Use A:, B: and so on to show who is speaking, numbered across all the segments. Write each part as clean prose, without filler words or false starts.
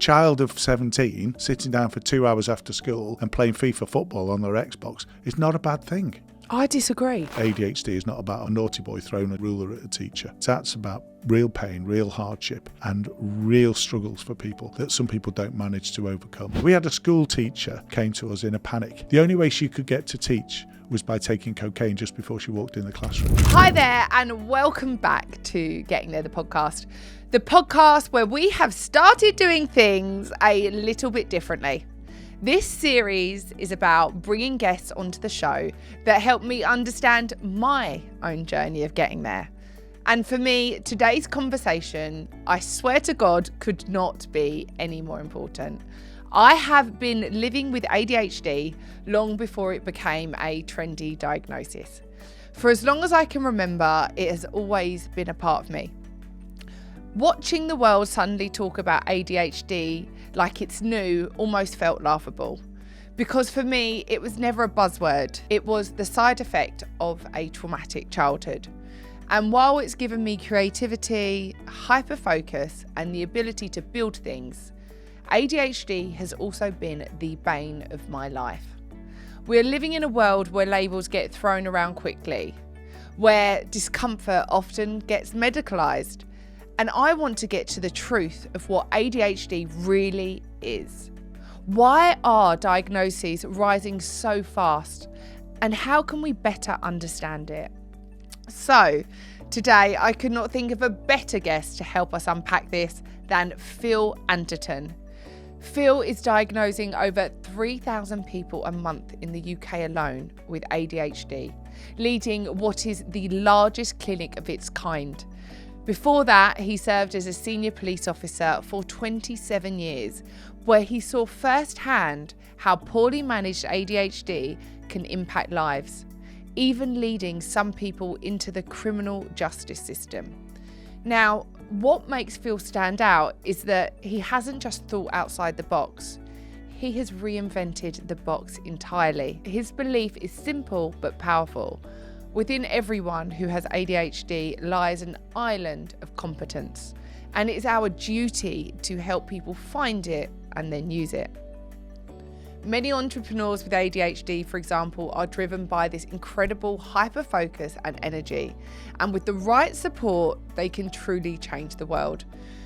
A: child of 17 sitting down for 2 hours after school and playing FIFA football on their Xbox is not a bad thing.
B: I disagree.
A: ADHD is not about a naughty boy throwing a ruler at a teacher. That's about real pain, real hardship, and real struggles for people that some people don't manage to overcome. We had a school teacher came to us in a panic. The only way she could get to teach was by taking cocaine just before she walked in the classroom.
B: Hi there, and welcome back to Getting There, the podcast. The podcast where we have started doing things a little bit differently. This series is about bringing guests onto the show that help me understand my own journey of getting there. And for me, today's conversation, I swear to God, could not be any more important. I have been living with ADHD long before it became a trendy diagnosis. For as long as I can remember, it has always been a part of me. Watching the world suddenly talk about ADHD like it's new almost felt laughable. Because for me, it was never a buzzword. It was the side effect of a traumatic childhood. And while it's given me creativity, hyperfocus, and the ability to build things, ADHD has also been the bane of my life. We're living in a world where labels get thrown around quickly, where discomfort often gets medicalised. And I want to get to the truth of what ADHD really is. Why are diagnoses rising so fast? And how can we better understand it? So, today I could not think of a better guest to help us unpack this than PhilAnderton. Phil is diagnosing over 3,000 people a month in the UK alone with ADHD, leading what is the largest clinic of its kind. Before that, he served as a senior police officer for 27 years, where he saw firsthand how poorly managed ADHD can impact lives, even leading some people into the criminal justice system. Now, what makes Phil stand out is that he hasn't just thought outside the box. He has reinvented the box entirely. His belief is simple but powerful. Within everyone who has ADHD lies an island of competence, and it's our duty to help people find it and then use it. Many entrepreneurs with ADHD, for example, are driven by this incredible hyperfocus and energy, and with the right support, they can truly change the world.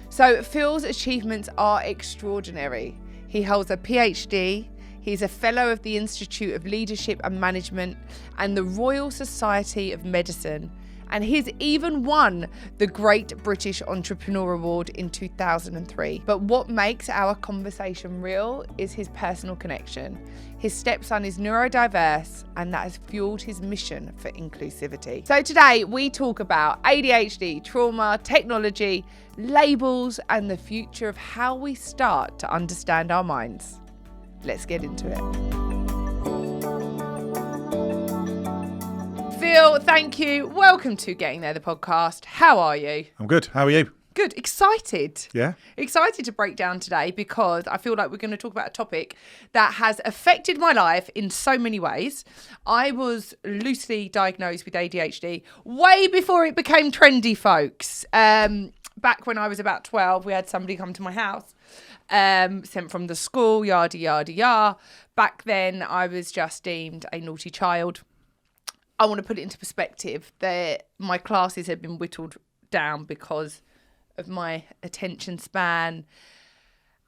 B: So Phil's achievements are extraordinary. He holds a PhD. He's a fellow of the Institute of Leadership and Management and the Royal Society of Medicine. And he's even won the Great British Entrepreneur Award in 2003. But what makes our conversation real is his personal connection. His stepson is neurodiverse, and that has fueled his mission for inclusivity. So today we talk about ADHD, trauma, technology, labels, and the future of how we start to understand our minds. Let's get into it. Phil, thank you. Welcome to Getting There, the podcast. How are you?
A: I'm good. How are you?
B: Good. Excited.
A: Yeah?
B: Excited to break down today because I feel like we're going to talk about a topic that has affected my life in so many ways. I was loosely diagnosed with ADHD way before it became trendy, folks. Back when I was about 12, we had somebody come to my house. Sent from the school, yada, yada, yada. Back then, I was just deemed a naughty child. I want to put it into perspective that my classes had been whittled down because of my attention span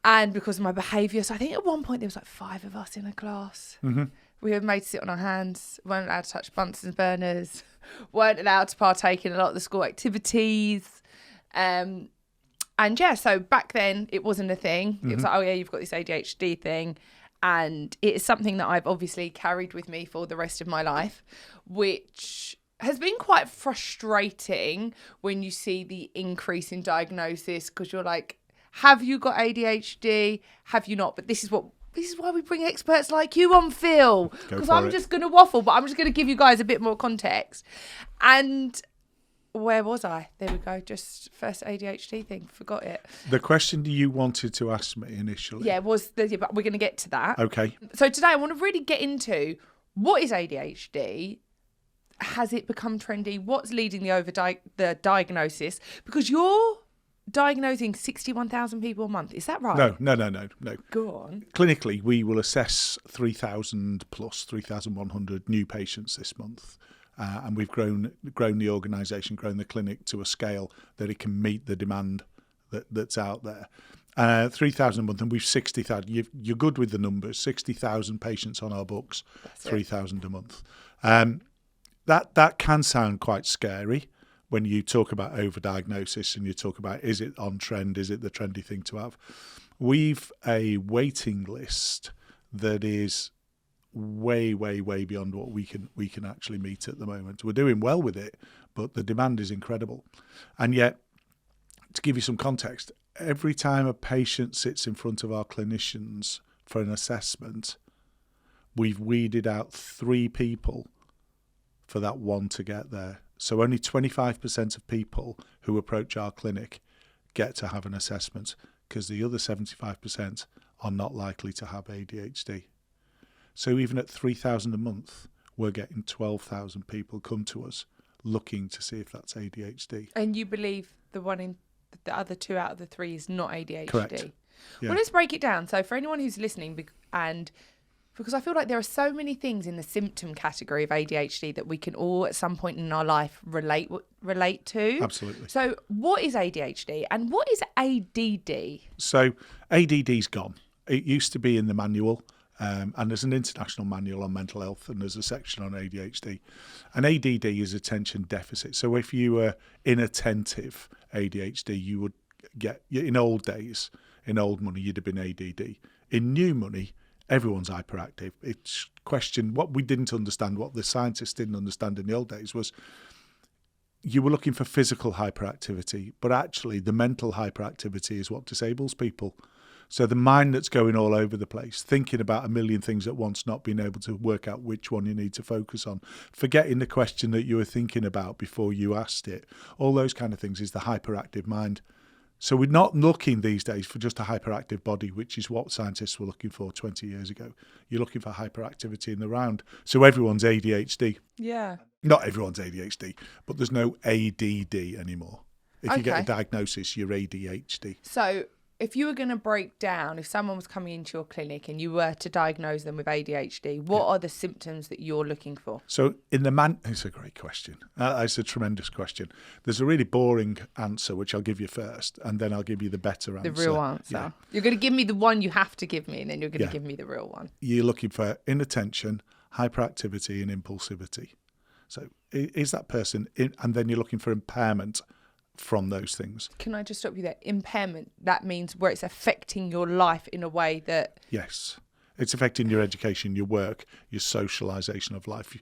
B: and because of my behaviour. So I think at one point there was like 5 of us in a class. Mm-hmm. We were made to sit on our hands, weren't allowed to touch Bunsen burners, weren't allowed to partake in a lot of the school activities. And yeah, so back then it wasn't a thing. Mm-hmm. It was like, oh yeah, you've got this ADHD thing. And it is something that I've obviously carried with me for the rest of my life, which has been quite frustrating when you see the increase in diagnosis, because you're like, have you got ADHD? Have you not? But this is why we bring experts like you on, Phil, because I'm just going to waffle, but I'm just going to give you guys a bit more context. And where was I? There we go. Just first ADHD thing. Forgot it.
A: The question you wanted to ask me initially.
B: Yeah, but we're going to get to that.
A: Okay.
B: So today I want to really get into what is ADHD? Has it become trendy? What's leading the diagnosis? Because you're diagnosing 61,000 people a month. Is that right?
A: No.
B: Go on.
A: Clinically, we will assess 3,000 plus 3,100 new patients this month. And we've grown the organisation, grown the clinic to a scale that it can meet the demand that's out there. 3,000 a month, and we've 60,000. You're good with the numbers. 60,000 patients on our books, 3,000 a month. That can sound quite scary when you talk about overdiagnosis and you talk about, is it on trend? Is it the trendy thing to have? We've a waiting list that is way beyond what we can actually meet at the moment. We're doing well with it, but the demand is incredible. And yet, to give you some context, every time a patient sits in front of our clinicians for an assessment, we've weeded out 3 people for that one to get there. So only 25% of people who approach our clinic get to have an assessment, because the other 75% are not likely to have ADHD. So even at 3,000 a month, we're getting 12,000 people come to us looking to see if that's ADHD.
B: And you believe the other 2 out of the 3 is not ADHD?
A: Correct. Yeah.
B: Well, let's break it down. So for anyone who's listening, and because I feel like there are so many things in the symptom category of ADHD that we can all at some point in our life relate to.
A: Absolutely.
B: So what is ADHD and what is ADD?
A: So ADD's gone. It used to be in the manual, and there's an international manual on mental health, and there's a section on ADHD. And ADD is attention deficit. So if you were inattentive ADHD, you would get, in old days, in old money, you'd have been ADD. In new money, everyone's hyperactive. It's question what we didn't understand, what the scientists didn't understand in the old days, was you were looking for physical hyperactivity, but actually the mental hyperactivity is what disables people. So the mind that's going all over the place, thinking about a million things at once, not being able to work out which one you need to focus on, forgetting the question that you were thinking about before you asked it, all those kind of things is the hyperactive mind. So we're not looking these days for just a hyperactive body, which is what scientists were looking for 20 years ago. You're looking for hyperactivity in the round. So everyone's ADHD.
B: Yeah.
A: Not everyone's ADHD, but there's no ADD anymore. If you get a diagnosis, you're ADHD.
B: So if you were going to break down, if someone was coming into your clinic and you were to diagnose them with ADHD, what are the symptoms that you're looking for?
A: So it's a great question. It's a tremendous question. There's a really boring answer, which I'll give you first, and then I'll give you the better answer.
B: The real answer. Yeah. You're going to give me the one you have to give me, and then you're going to give me the real one.
A: You're looking for inattention, hyperactivity, and impulsivity. So is that person and then you're looking for impairment from those things.
B: Can I just stop you there? Impairment, that means where it's affecting your life in a way that...
A: Yes. It's affecting your education, your work, your socialisation of life.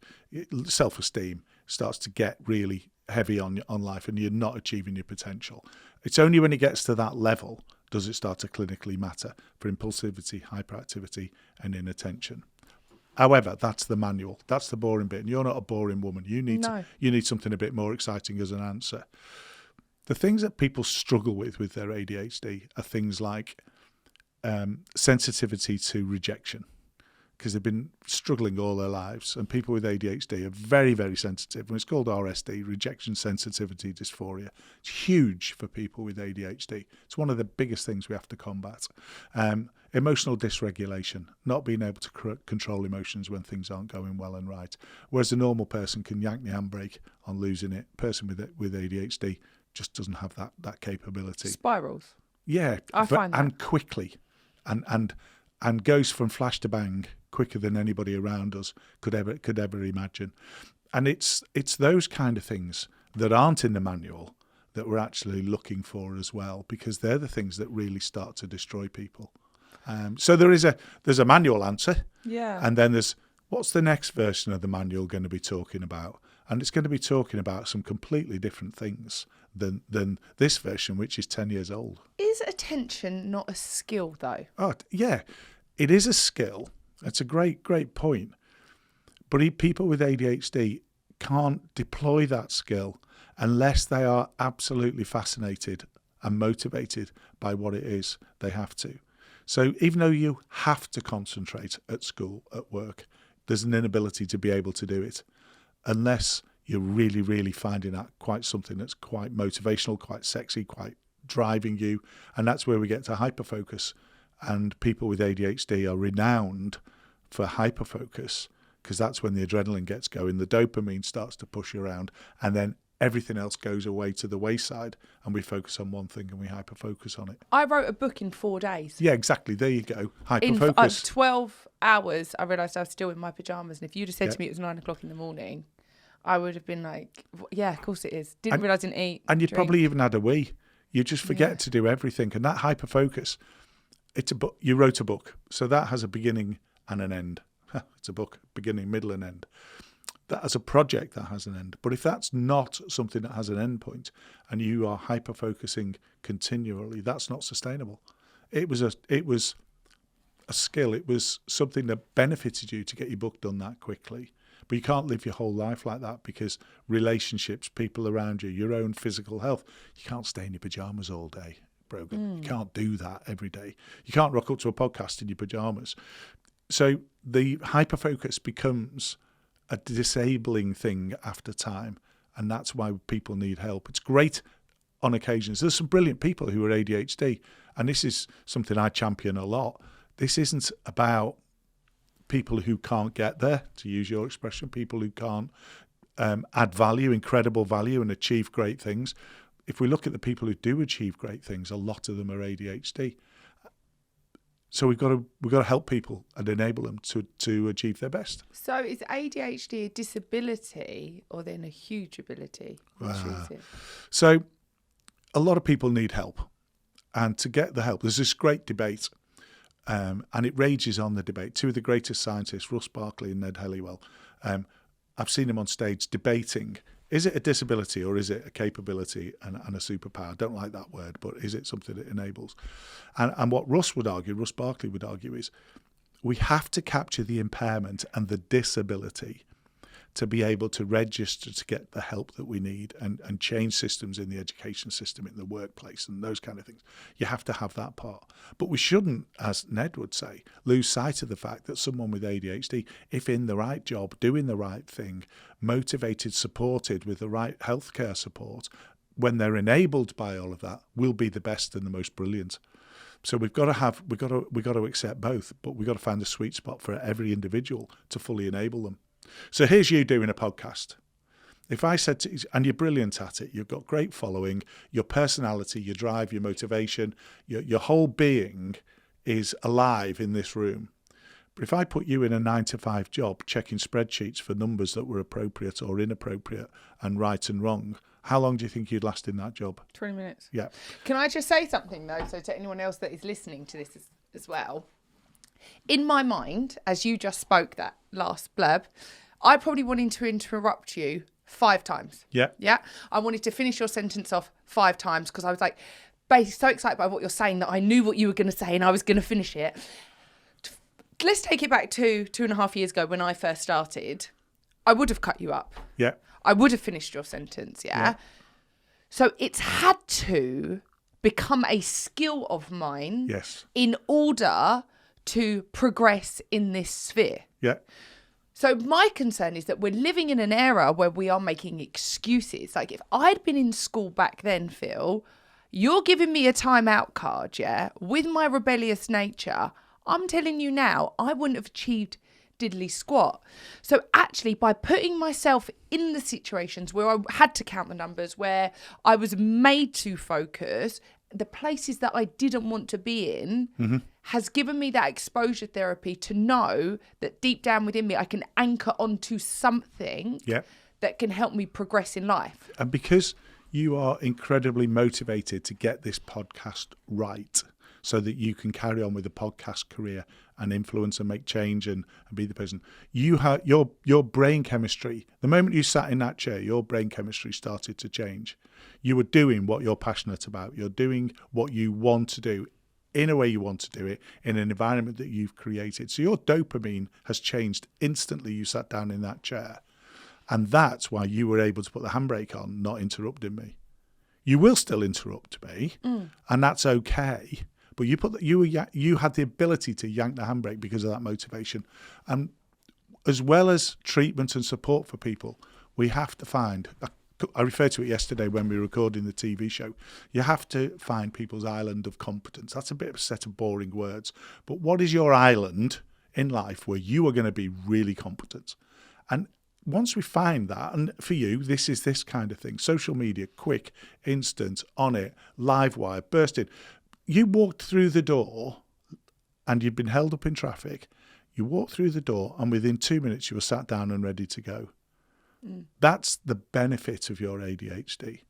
A: Self-esteem starts to get really heavy on life and you're not achieving your potential. It's only when it gets to that level does it start to clinically matter for impulsivity, hyperactivity and inattention. However, that's the manual. That's the boring bit. And you're not a boring woman. You need something a bit more exciting as an answer. The things that people struggle with their ADHD are things like sensitivity to rejection, because they've been struggling all their lives. And people with ADHD are very, very sensitive. And it's called RSD, rejection sensitivity dysphoria. It's huge for people with ADHD. It's one of the biggest things we have to combat. Emotional dysregulation, not being able to control emotions when things aren't going well and right. Whereas a normal person can yank the handbrake on losing it. A person with ADHD just doesn't have that capability.
B: Spirals.
A: Yeah,
B: I find that.
A: And quickly, and goes from flash to bang quicker than anybody around us could ever imagine. And it's those kind of things that aren't in the manual that we're actually looking for as well, because they're the things that really start to destroy people. So there's a manual answer, and then there's what's the next version of the manual going to be talking about, and it's going to be talking about some completely different things than this version, which is 10 years old.
B: Is attention not a skill, though?
A: Oh, yeah, it is a skill. That's a great point. But people with ADHD can't deploy that skill unless they are absolutely fascinated and motivated by what it is they have to. So even though you have to concentrate at school, at work, there's an inability to be able to do it unless you're really, really finding that quite something that's quite motivational, quite sexy, quite driving you. And that's where we get to hyperfocus. And people with ADHD are renowned for hyperfocus, because that's when the adrenaline gets going, the dopamine starts to push you around, and then everything else goes away to the wayside, and we focus on one thing and we hyperfocus on it.
B: I wrote a book in 4 days.
A: Yeah, exactly. There you go.
B: In
A: Hyperfocus.
B: 12 hours, I realised I was still in my pyjamas. And if you'd have said to me it was 9 o'clock in the morning, I would have been like, yeah, of course it is. Didn't realise I didn't eat.
A: And you'd
B: drink.
A: probably even had a wee. You just forget to do everything. And that hyperfocus, it's a book. You wrote a book. So that has a beginning and an end. It's a book, beginning, middle and end. That has a project that has an end. But if that's not something that has an end point and you are hyper-focusing continually, that's not sustainable. It was a skill. It was something that benefited you to get your book done that quickly. But you can't live your whole life like that, because relationships, people around you, your own physical health, you can't stay in your pajamas all day, Brogan. You can't do that every day. You can't rock up to a podcast in your pajamas. So the hyperfocus becomes a disabling thing after time, and that's why people need help. It's great on occasions. There's some brilliant people who are ADHD, and this is something I champion a lot. This isn't about people who can't get there, to use your expression, people who can't add value, incredible value, and achieve great things. If we look at the people who do achieve great things, a lot of them are ADHD. So we've got to help people and enable them to achieve their best.
B: So is ADHD a disability or then a huge ability? Which is it?
A: So a lot of people need help. And to get the help, there's this great debate, and it rages on, the debate. Two of the greatest scientists, Russ Barkley and Ned Helliwell, I've seen them on stage debating, is it a disability or is it a capability and a superpower? I don't like that word, but is it something that enables? And what Russ Barkley would argue is, we have to capture the impairment and the disability to be able to register to get the help that we need and change systems in the education system, in the workplace and those kind of things. You have to have that part. But we shouldn't, as Ned would say, lose sight of the fact that someone with ADHD, if in the right job, doing the right thing, motivated, supported with the right healthcare support, when they're enabled by all of that, will be the best and the most brilliant. So we've got to accept both, but we've got to find a sweet spot for every individual to fully enable them. So here's you doing a podcast. If I said to you, and you're brilliant at it, you've got great following, your personality, your drive, your motivation, your whole being is alive in this room. But if I put you in a 9-to-5 job, checking spreadsheets for numbers that were appropriate or inappropriate and right and wrong, how long do you think you'd last in that job?
B: 20 minutes.
A: Yeah.
B: Can I just say something, though, so to anyone else that is listening to this as well? In my mind, as you just spoke that last blurb, I probably wanted to interrupt you 5 times.
A: Yeah.
B: Yeah. I wanted to finish your sentence off 5 times because I was like, so excited by what you're saying that I knew what you were going to say and I was going to finish it. Let's take it back to 2.5 years ago when I first started. I would have cut you up.
A: Yeah.
B: I would have finished your sentence. Yeah. So it's had to become a skill of mine.
A: Yes.
B: In order to progress in this sphere.
A: Yeah.
B: So my concern is that we're living in an era where we are making excuses. Like if I'd been in school back then, Phil, you're giving me a timeout card, yeah, with my rebellious nature. I'm telling you now, I wouldn't have achieved diddly squat. So actually, by putting myself in the situations where I had to count the numbers, where I was made to focus, the places that I didn't want to be in, has given me that exposure therapy to know that deep down within me, I can anchor onto something that can help me progress in life.
A: And because you are incredibly motivated to get this podcast right so that you can carry on with the podcast career and influence and make change and be the person, you have your brain chemistry. The moment you sat in that chair, your brain chemistry started to change. You were doing what you're passionate about. You're doing what you want to do in a way you want to do it, in an environment that you've created. So your dopamine has changed instantly. You sat down in that chair. And that's why you were able to put the handbrake on, not interrupting me. You will still interrupt me, and that's okay. But you had the ability to yank the handbrake because of that motivation. And as well as treatment and support for people, we have to find I referred to it yesterday when we were recording the TV show. You have to find people's island of competence. That's a bit of a set of boring words. But what is your island in life where you are going to be really competent? And once we find that, and for you, this is this kind of thing. Social media, quick, instant, on it, live wire, burst in. You walked through the door and you'd been held up in traffic. You walked through the door and within 2 minutes you were sat down and ready to go. That's the benefit of your ADHD.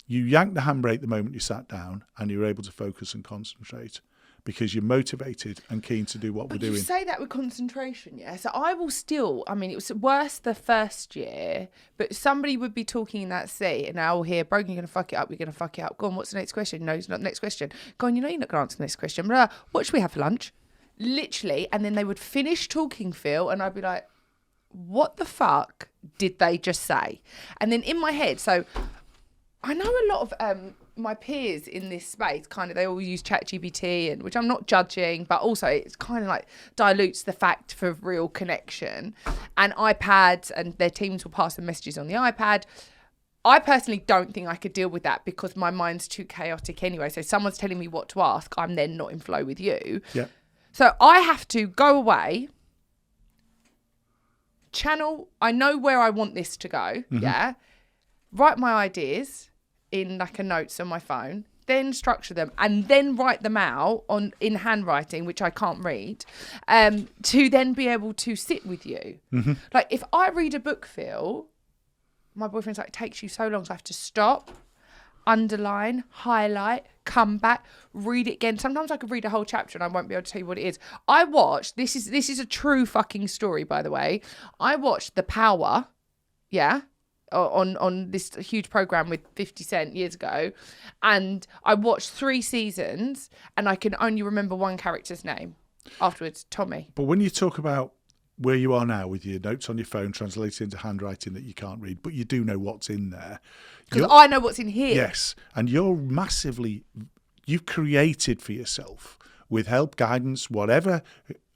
A: You yanked the handbrake the moment you sat down and you were able to focus and concentrate because you're motivated and keen to do what we're doing.
B: You say that with concentration, yeah? So I will still, I mean, it was worse the first year, but somebody would be talking in that seat and I will hear, Brogan, you're going to fuck it up, you're going to fuck it up. Go on, what's the next question? No, it's not the next question. Go on, you know you're not going to answer the next question. Blah, what should we have for lunch? Literally, and then they would finish talking, Phil, and I'd be like, what the fuck did they just say? And then in my head, so I know a lot of my peers in this space, kind of, they all use ChatGPT, and which I'm not judging, but also it's kind of like dilutes the fact for real connection. And iPads and their teams will pass the messages on the iPad. I personally don't think I could deal with that because my mind's too chaotic anyway. So someone's telling me what to ask, I'm then not in flow with you.
A: Yeah.
B: So I have to go away, channel, I know where I want this to go, yeah, write my ideas in like a notes on my phone, then structure them and then write them out in handwriting, which I can't read, to then be able to sit with you. Like if I read a book, Phil, my boyfriend's like, it takes you so long, so I have to stop, underline, highlight, come back, read it again. Sometimes I could read a whole chapter and I won't be able to tell you what it is. I watched, this is a true fucking story, by the way. I watched The Power, yeah, on this huge program with 50 Cent years ago. And I watched 3 seasons and I can only remember one character's name afterwards, Tommy.
A: But when you talk about where you are now with your notes on your phone translated into handwriting that you can't read, but you do know what's in there.
B: Because I know what's in here.
A: Yes. And you've created for yourself with help, guidance, whatever,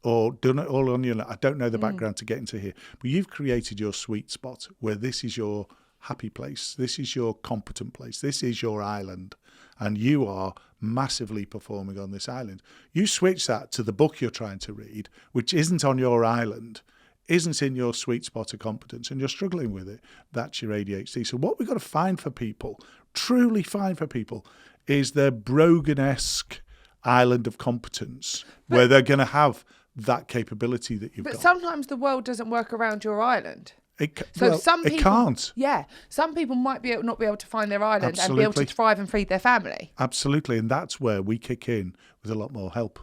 A: or done it all on your own. I don't know the background to get into here, but you've created your sweet spot where this is your happy place. This is your competent place. This is your island. And you are massively performing on this island. You switch that to the book you're trying to read, which isn't on your island, isn't in your sweet spot of competence, and you're struggling with it. That's your ADHD. So what we've got to find for people, truly find for people, is their Brogan-esque island of competence where they're going to have that capability that you've got.
B: But sometimes the world doesn't work around your island.
A: Some people, it can't.
B: Yeah. Some people might not be able to find their island
A: Absolutely.
B: and be able to thrive and feed their family.
A: Absolutely. And that's where we kick in with a lot more help.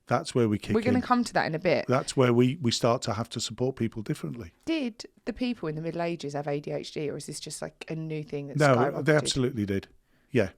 A: That's where we kick in.
B: We're going to come to that in a bit.
A: That's where we start to have to support people differently.
B: Did the people in the Middle Ages have ADHD, or is this just like a new thing that's
A: No, they absolutely did. Yeah,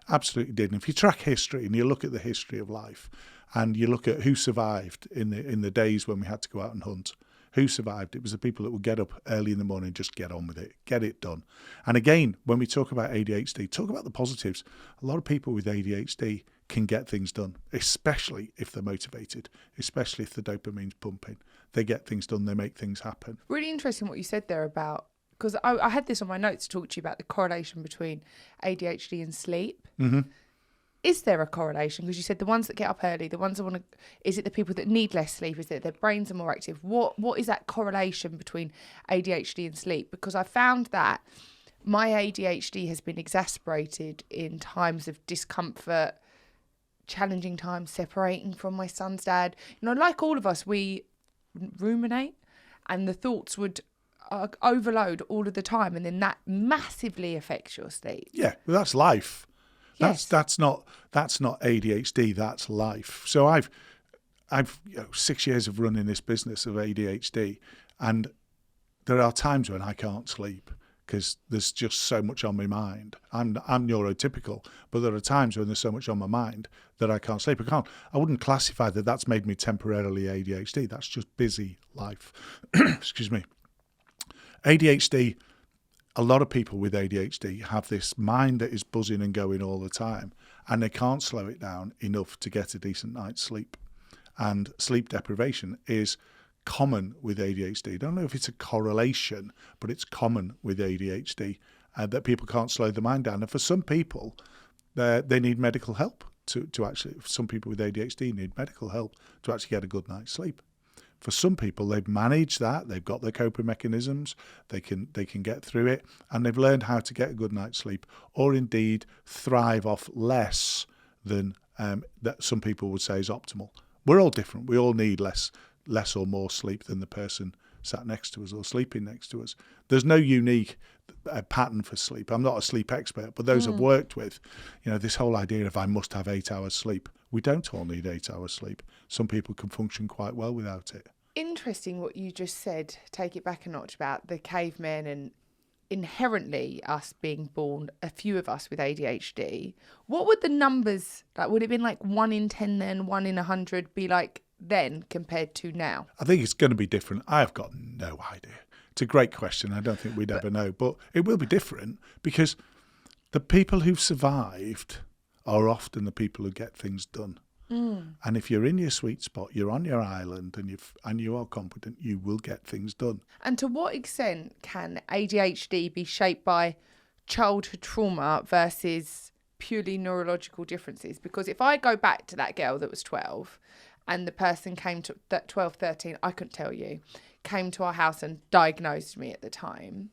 A: absolutely did. And if you track history and you look at the history of life and you look at who survived in the days when we had to go out and hunt, who survived? It was the people that would get up early in the morning, just get on with it, get it done. And again, when we talk about ADHD, talk about the positives. A lot of people with ADHD can get things done, especially if they're motivated, especially if the dopamine's pumping. They get things done, they make things happen.
B: Really interesting what you said there about, because I had this on my notes to talk to you about the correlation between ADHD and sleep. Is there a correlation? Because you said the ones that get up early, the ones that want to, is it the people that need less sleep? Is it their brains are more active? What is that correlation between ADHD and sleep? Because I found that my ADHD has been exacerbated in times of discomfort, challenging times, separating from my son's dad. You know, like all of us, we ruminate and the thoughts would overload all of the time, and then that massively affects your sleep.
A: Yeah, well, that's life.
B: Yes.
A: That's not ADHD. That's life. So I've 6 years of running this business of ADHD, and there are times when I can't sleep because there's just so much on my mind. I'm neurotypical, but there are times when there's so much on my mind that I can't sleep. I wouldn't classify that that's made me temporarily ADHD. That's just busy life. Excuse me. ADHD. A lot of people with ADHD have this mind that is buzzing and going all the time, and they can't slow it down enough to get a decent night's sleep. And sleep deprivation is common with ADHD. I don't know if it's a correlation, but it's common with ADHD, that people can't slow the mind down. And for some people, they need medical help to actually, some people with ADHD need medical help to actually get a good night's sleep. For some people, they've managed that. They've got their coping mechanisms. They can get through it, and they've learned how to get a good night's sleep, or indeed thrive off less than that some people would say is optimal. We're all different. We all need less or more sleep than the person sat next to us or sleeping next to us. There's no unique pattern for sleep. I'm not a sleep expert, but those I've worked with, this whole idea of I must have 8 hours sleep. We don't all need 8 hours sleep. Some people can function quite well without it.
B: Interesting what you just said. Take it back a notch about the cavemen and inherently us being born, a few of us with ADHD. What would the numbers, like, would it have been like 1 in 10 then, 1 in 100 be like then compared to now?
A: I think it's going to be different. I've got no idea. It's a great question. I don't think we'd ever know, but it will be different because the people who've survived are often the people who get things done. And if you're in your sweet spot, you're on your island, and you are competent, you will get things done.
B: And to what extent can ADHD be shaped by childhood trauma versus purely neurological differences? Because if I go back to that girl that was 12 and the person came to that 12, 13, I couldn't tell you, came to our house and diagnosed me at the time,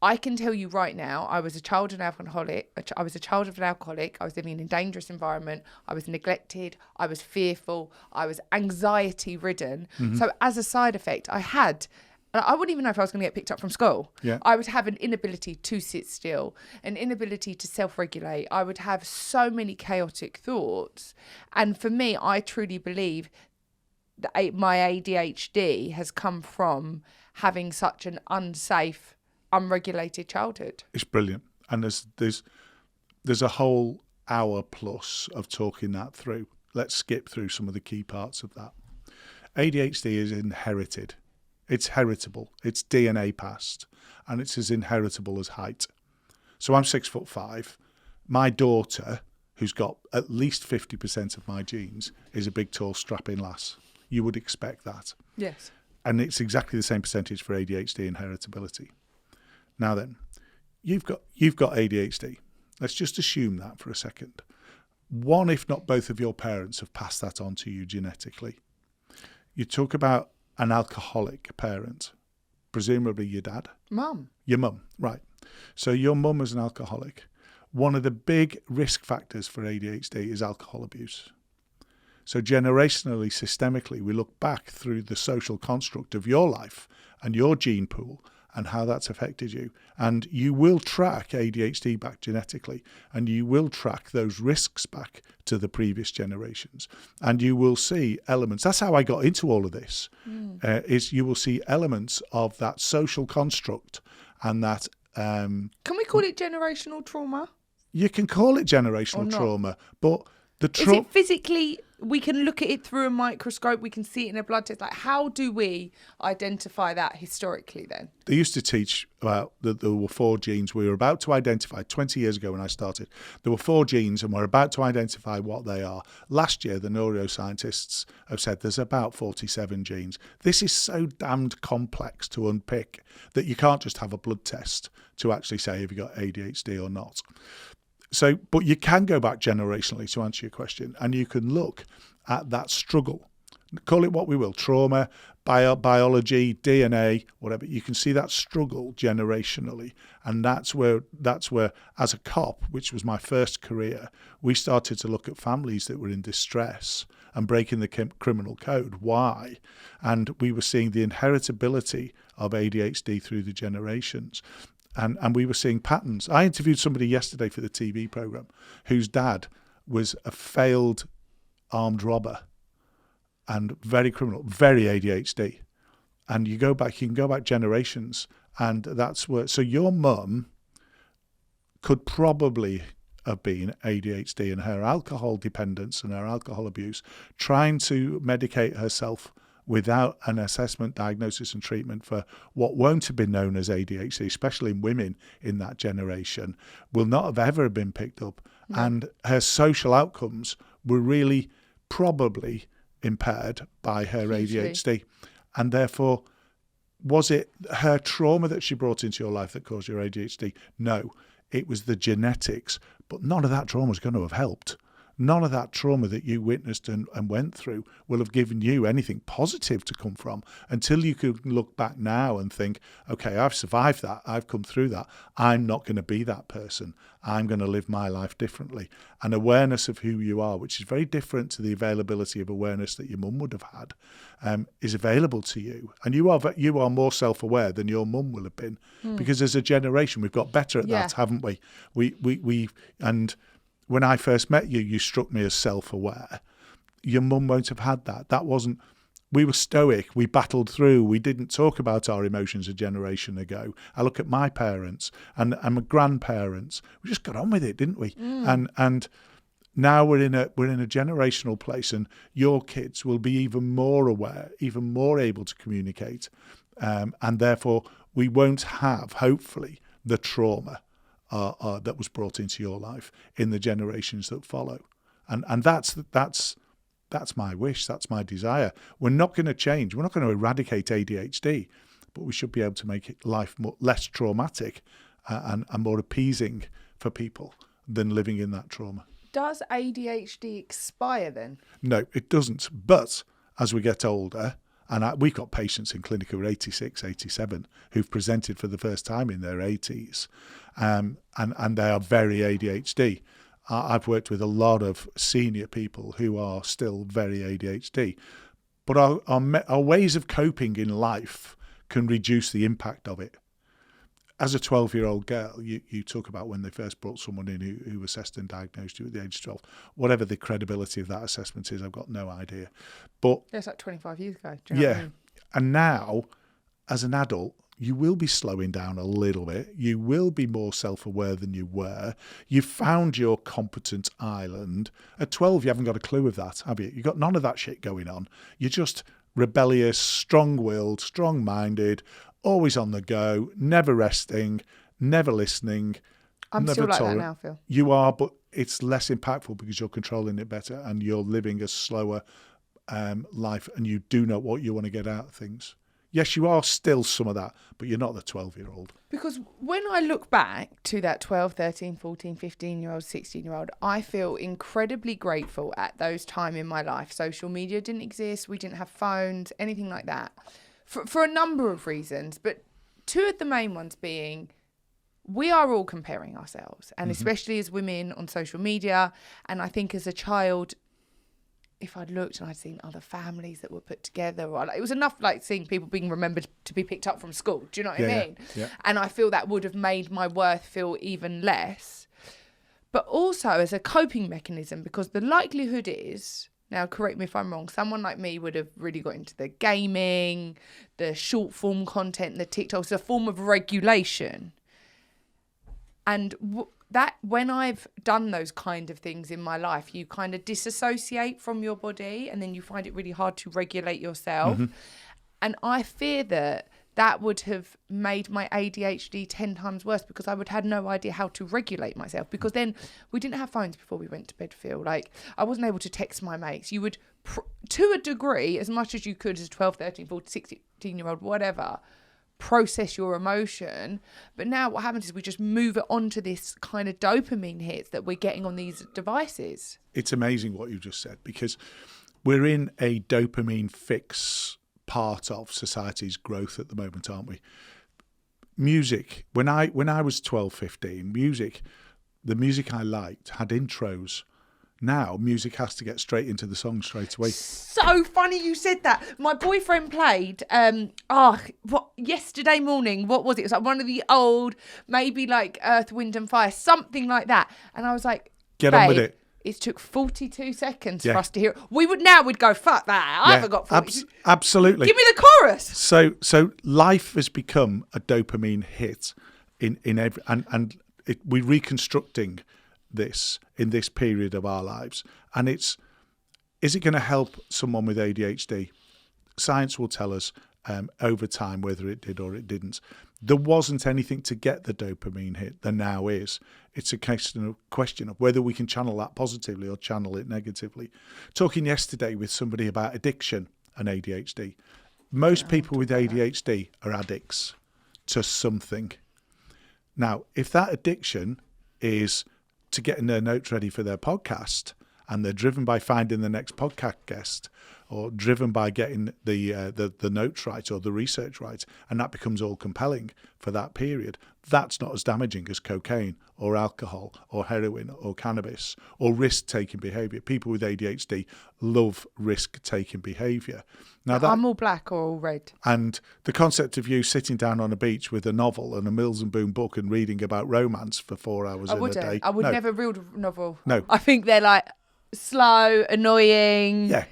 B: I can tell you right now, I was a child of an alcoholic. I was living in a dangerous environment. I was neglected. I was fearful. I was anxiety ridden. So as a side effect, I wouldn't even know if I was going to get picked up from school.
A: Yeah.
B: I would have an inability to sit still, an inability to self-regulate. I would have so many chaotic thoughts. And for me, I truly believe that my ADHD has come from having such an unsafe, unregulated childhood.
A: It's brilliant. And there's a whole hour plus of talking that through. Let's skip through some of the key parts of that. ADHD is inherited. It's heritable. It's DNA passed, and it's as inheritable as height. So I'm 6'5". My daughter, who's got at least 50% of my genes, is a big, tall, strapping lass. You would expect that.
B: Yes.
A: And it's exactly the same percentage for ADHD inheritability. Now then, you've got ADHD. Let's just assume that for a second. One, if not both of your parents have passed that on to you genetically. You talk about an alcoholic parent, presumably your dad.
B: Mum.
A: Your mum, right. So your mum is an alcoholic. One of the big risk factors for ADHD is alcohol abuse. So generationally, systemically, we look back through the social construct of your life and your gene pool and how that's affected you. And you will track ADHD back genetically, and you will track those risks back to the previous generations. And you will see elements. That's how I got into all of this, is you will see elements of that social construct and that...
B: Can we call it generational trauma?
A: You can call it generational trauma, but the
B: Is it physically... We can look at it through a microscope. We can see it in a blood test. Like, how do we identify that historically then?
A: They used to teach about that there were 4 genes we were about to identify 20 years ago when I started. There were 4 genes and we're about to identify what they are. Last year, the neuroscientists have said there's about 47 genes. This is so damned complex to unpick that you can't just have a blood test to actually say if you got ADHD or not. So, but you can go back generationally to answer your question, and you can look at that struggle. Call it what we will, trauma, biology, DNA, whatever. You can see that struggle generationally, and that's where, as a cop, which was my first career, we started to look at families that were in distress and breaking the criminal code. Why? And we were seeing the inheritability of ADHD through the generations. And we were seeing patterns. I interviewed somebody yesterday for the TV program whose dad was a failed armed robber and very criminal, very ADHD. And you can go back generations, and that's where. So your mum could probably have been ADHD and her alcohol dependence and her alcohol abuse, trying to medicate herself without an assessment, diagnosis and treatment for what won't have been known as ADHD, especially in women in that generation, will not have ever been picked up. No. And her social outcomes were really probably impaired by her ADHD. And therefore, was it her trauma that she brought into your life that caused your ADHD? No, it was the genetics. But none of that trauma is going to have helped. None of that trauma that you witnessed and went through will have given you anything positive to come from until you could look back now and think, okay, I've survived that. I've come through that. I'm not going to be that person. I'm going to live my life differently. And awareness of who you are, which is very different to the availability of awareness that your mum would have had, is available to you. And you are more self-aware than your mum will have been, because as a generation, we've got better at that, haven't we? And when I first met you, you struck me as self-aware. Your mum won't have had that. That wasn't, we were stoic, we battled through, we didn't talk about our emotions a generation ago. I look at my parents and my grandparents, we just got on with it, didn't we? And now we're in a generational place, and your kids will be even more aware, even more able to communicate. And therefore we won't have, hopefully, the trauma that was brought into your life in the generations that follow. And that's my wish, that's my desire. We're not going to change, we're not going to eradicate ADHD, but we should be able to make life less traumatic and more appeasing for people than living in that trauma.
B: Does ADHD expire then?
A: No, it doesn't. But as we get older, and we've got patients in clinic who are 86, 87, who've presented for the first time in their 80s, and they are very ADHD. I've worked with a lot of senior people who are still very ADHD. But our ways of coping in life can reduce the impact of it. As a 12-year-old girl, you talk about when they first brought someone in who assessed and diagnosed you at the age of 12. Whatever the credibility of that assessment is, I've got no idea. But
B: it's like 25 years ago. Do you know what I mean?
A: And now, as an adult, you will be slowing down a little bit. You will be more self-aware than you were. You've found your competent island. At 12, you haven't got a clue of that, have you? You've got none of that shit going on. You're just rebellious, strong-willed, strong-minded, always on the go, never resting, never listening.
B: I'm
A: never
B: still like
A: tolerant.
B: that now, Phil.
A: You are, but it's less impactful because you're controlling it better and you're living a slower life, and you do know what you want to get out of things. Yes, you are still some of that, but you're not the 12-year-old.
B: Because when I look back to that 12, 13, 14, 15-year-old, 16-year-old, I feel incredibly grateful at those time in my life. Social media didn't exist. We didn't have phones, anything like that, for a number of reasons. But two of the main ones being, we are all comparing ourselves, and especially as women on social media. And I think as a child, if I'd looked and I'd seen other families that were put together, or it was enough like seeing people being remembered to be picked up from school. Do you know what I mean?
A: Yeah.
B: And I feel that would have made my worth feel even less. But also as a coping mechanism, because the likelihood is, now correct me if I'm wrong, someone like me would have really got into the gaming, the short form content, the TikToks, a form of regulation. And that when I've done those kind of things in my life, you kind of disassociate from your body, and then you find it really hard to regulate yourself. And I fear that would have made my ADHD 10 times worse, because I would have had no idea how to regulate myself. Because then we didn't have phones before we went to bed, Phil. Like, I wasn't able to text my mates. You would, to a degree, as much as you could as a 12, 13, 14, 16-year-old, whatever, process your emotion. But now what happens is we just move it on to this kind of dopamine hits that we're getting on these devices.
A: It's amazing what you just said, because we're in a dopamine fix part of society's growth at the moment, aren't we? Music, when I was 12, 15, the music I liked had intros. Now music has to get straight into the song straight away.
B: So funny you said that. My boyfriend played yesterday morning, what was it? It was like one of the old, maybe like Earth, Wind and Fire, something like that. And I was like,
A: get on with it.
B: It took 42 seconds for us to hear it. We'd go, fuck that. I forgot 40.
A: Absolutely.
B: Give me the chorus.
A: So life has become a dopamine hit in every, and we're reconstructing this in this period of our lives. And is it going to help someone with ADHD? Science will tell us over time whether it did or it didn't. There wasn't anything to get the dopamine hit. There now is. It's a question of whether we can channel that positively or channel it negatively. Talking yesterday with somebody about addiction and ADHD, Most people with ADHD are addicts to something. Now, if that addiction is to getting their notes ready for their podcast, and they're driven by finding the next podcast guest, or driven by getting the notes right or the research right, and that becomes all compelling for that period, that's not as damaging as cocaine or alcohol or heroin or cannabis or risk-taking behaviour. People with ADHD love risk-taking behaviour. Now
B: I'm all black or all red.
A: And the concept of you sitting down on a beach with a novel and a Mills and Boon book and reading about romance for 4 hours in a day.
B: I would never read a novel.
A: No.
B: I think they're like slow, annoying.
A: Yeah.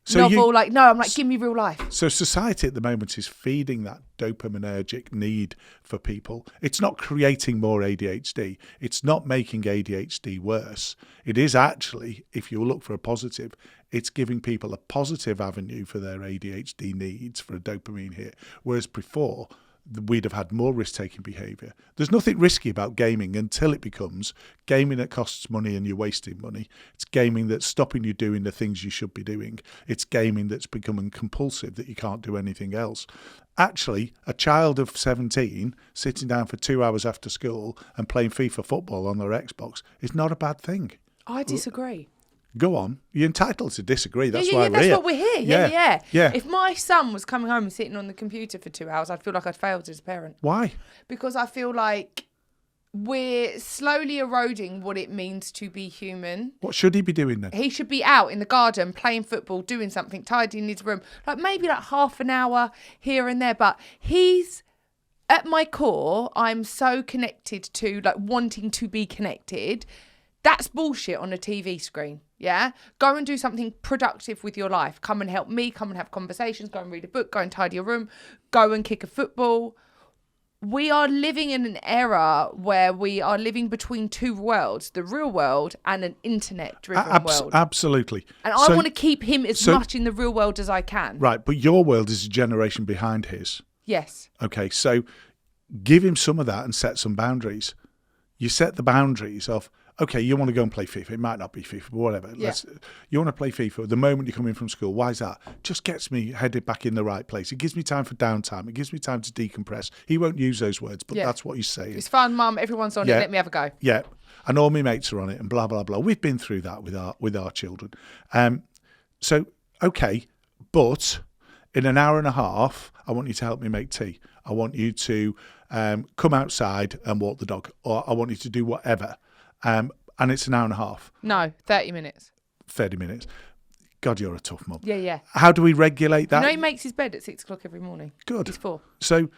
B: I'm like, give me real life.
A: So society at the moment is feeding that dopaminergic need for people. It's not creating more ADHD. It's not making ADHD worse. It is actually, if you look for a positive, it's giving people a positive avenue for their ADHD needs for a dopamine hit. Whereas before, we'd have had more risk-taking behaviour. There's nothing risky about gaming until it becomes gaming that costs money and you're wasting money. It's gaming that's stopping you doing the things you should be doing. It's gaming that's becoming compulsive, that you can't do anything else. Actually, a child of 17 sitting down for 2 hours after school and playing FIFA football on their Xbox is not a bad thing.
B: I disagree.
A: Go on. You're entitled to disagree. That's why we're
B: that's
A: here.
B: what we're here.
A: Yeah.
B: If my son was coming home and sitting on the computer for 2 hours, I'd feel like I'd failed as a parent.
A: Why?
B: Because I feel like we're slowly eroding what it means to be human.
A: What should he be doing then?
B: He should be out in the garden playing football, doing something, tidying his room, maybe half an hour here and there. But he's, at my core, I'm so connected to wanting to be connected. That's bullshit on a TV screen, yeah? Go and do something productive with your life. Come and help me, come and have conversations, go and read a book, go and tidy your room, go and kick a football. We are living in an era where we are living between two worlds, the real world and an internet-driven world.
A: Absolutely.
B: And I want to keep him as much in the real world as I can.
A: Right, but your world is a generation behind his.
B: Yes.
A: Okay, so give him some of that and set some boundaries. You set the boundaries of, okay, you want to go and play FIFA. It might not be FIFA, but whatever.
B: Yeah.
A: You want to play FIFA the moment you come in from school. Why is that? Just gets me headed back in the right place. It gives me time for downtime. It gives me time to decompress. He won't use those words, but that's what he's saying.
B: It's fun, Mum. Everyone's on it. Let me have a go.
A: Yeah. And all my mates are on it and blah, blah, blah. We've been through that with our children. So, okay, but in an hour and a half, I want you to help me make tea. I want you to come outside and walk the dog, or I want you to do whatever. And it's an hour and a half.
B: No, 30 minutes.
A: 30 minutes. God, you're a tough mum.
B: Yeah.
A: How do we regulate that?
B: He makes his bed at 6 o'clock every morning.
A: Good.
B: He's 4.
A: So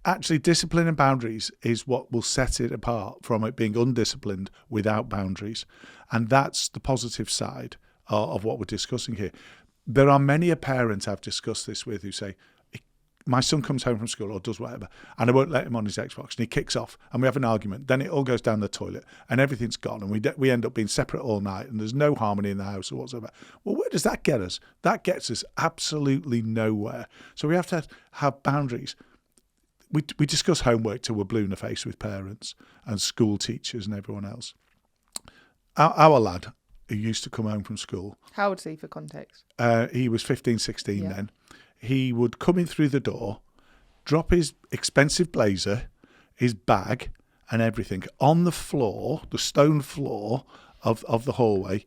A: actually, discipline and boundaries is what will set it apart from it being undisciplined without boundaries. And that's the positive side of what we're discussing here. There are many a parent I've discussed this with who say, my son comes home from school or does whatever, and I won't let him on his Xbox, and he kicks off, and we have an argument. Then it all goes down the toilet, and everything's gone, and we end up being separate all night, and there's no harmony in the house or whatsoever. Well, where does that get us? That gets us absolutely nowhere. So we have to have boundaries. We discuss homework till we're blue in the face with parents and school teachers and everyone else. Our lad, who used to come home from school.
B: How old is he, for context?
A: He was 15, 16 then. He would come in through the door, drop his expensive blazer, his bag and everything on the floor, the stone floor of the hallway,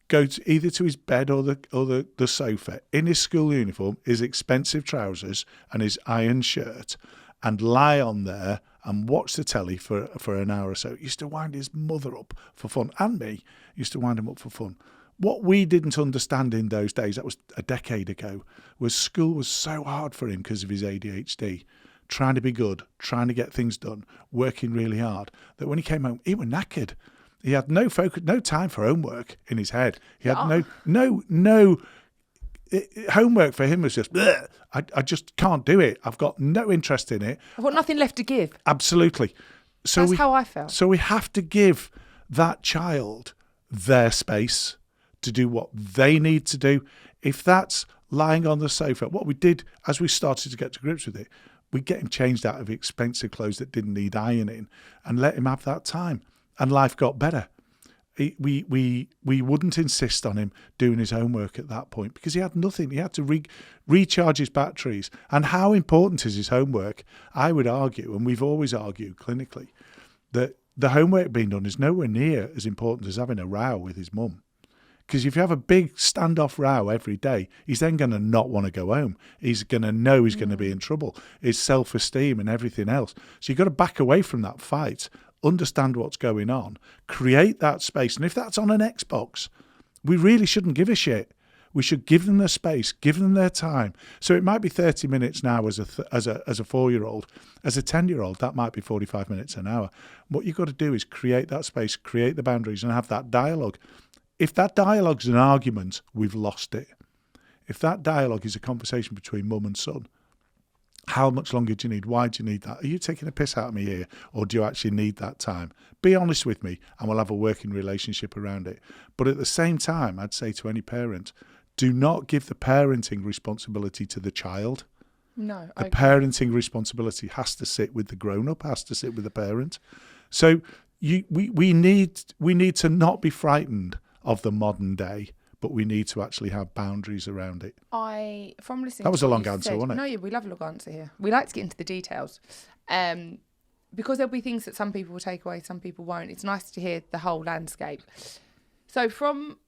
A: go to either to his bed or the sofa in his school uniform, his expensive trousers and his iron shirt, and lie on there and watch the telly for an hour or so. He used to wind his mother up for fun, and me used to wind him up for fun. What we didn't understand in those days, that was a decade ago, was school was so hard for him because of his ADHD, trying to be good, trying to get things done, working really hard, that when he came home, he was knackered. He had no focus, no time for homework in his head. He had no homework for him was just, I just can't do it. I've got no interest in it.
B: I've got nothing left to give.
A: Absolutely. So
B: that's how I felt.
A: So we have to give that child their space to do what they need to do. If that's lying on the sofa, what we did as we started to get to grips with it, we get him changed out of expensive clothes that didn't need ironing and let him have that time. And life got better. We wouldn't insist on him doing his homework at that point because he had nothing. He had to recharge his batteries. And how important is his homework? I would argue, and we've always argued clinically, that the homework being done is nowhere near as important as having a row with his mum. Because if you have a big standoff row every day, he's then going to not want to go home. He's going to know he's going to be in trouble. His self-esteem and everything else. So you've got to back away from that fight, understand what's going on, create that space. And if that's on an Xbox, we really shouldn't give a shit. We should give them their space, give them their time. So it might be 30 minutes now as a 4-year-old. As a 10-year-old, that might be 45 minutes an hour. What you've got to do is create that space, create the boundaries, and have that dialogue. If that dialogue's an argument, we've lost it. If that dialogue is a conversation between mum and son, how much longer do you need? Why do you need that? Are you taking a piss out of me here, or do you actually need that time? Be honest with me, and we'll have a working relationship around it. But at the same time, I'd say to any parent, do not give the parenting responsibility to the child.
B: No.
A: The parenting responsibility has to sit with the grown-up, has to sit with the parent. So we need to not be frightened of the modern day, but we need to actually have boundaries around it.
B: From listening,
A: that was
B: to
A: a long
B: what you
A: answer,
B: said,
A: wasn't it?
B: No, yeah, we love a long answer here. We like to get into the details, because there'll be things that some people will take away, some people won't. It's nice to hear the whole landscape. So from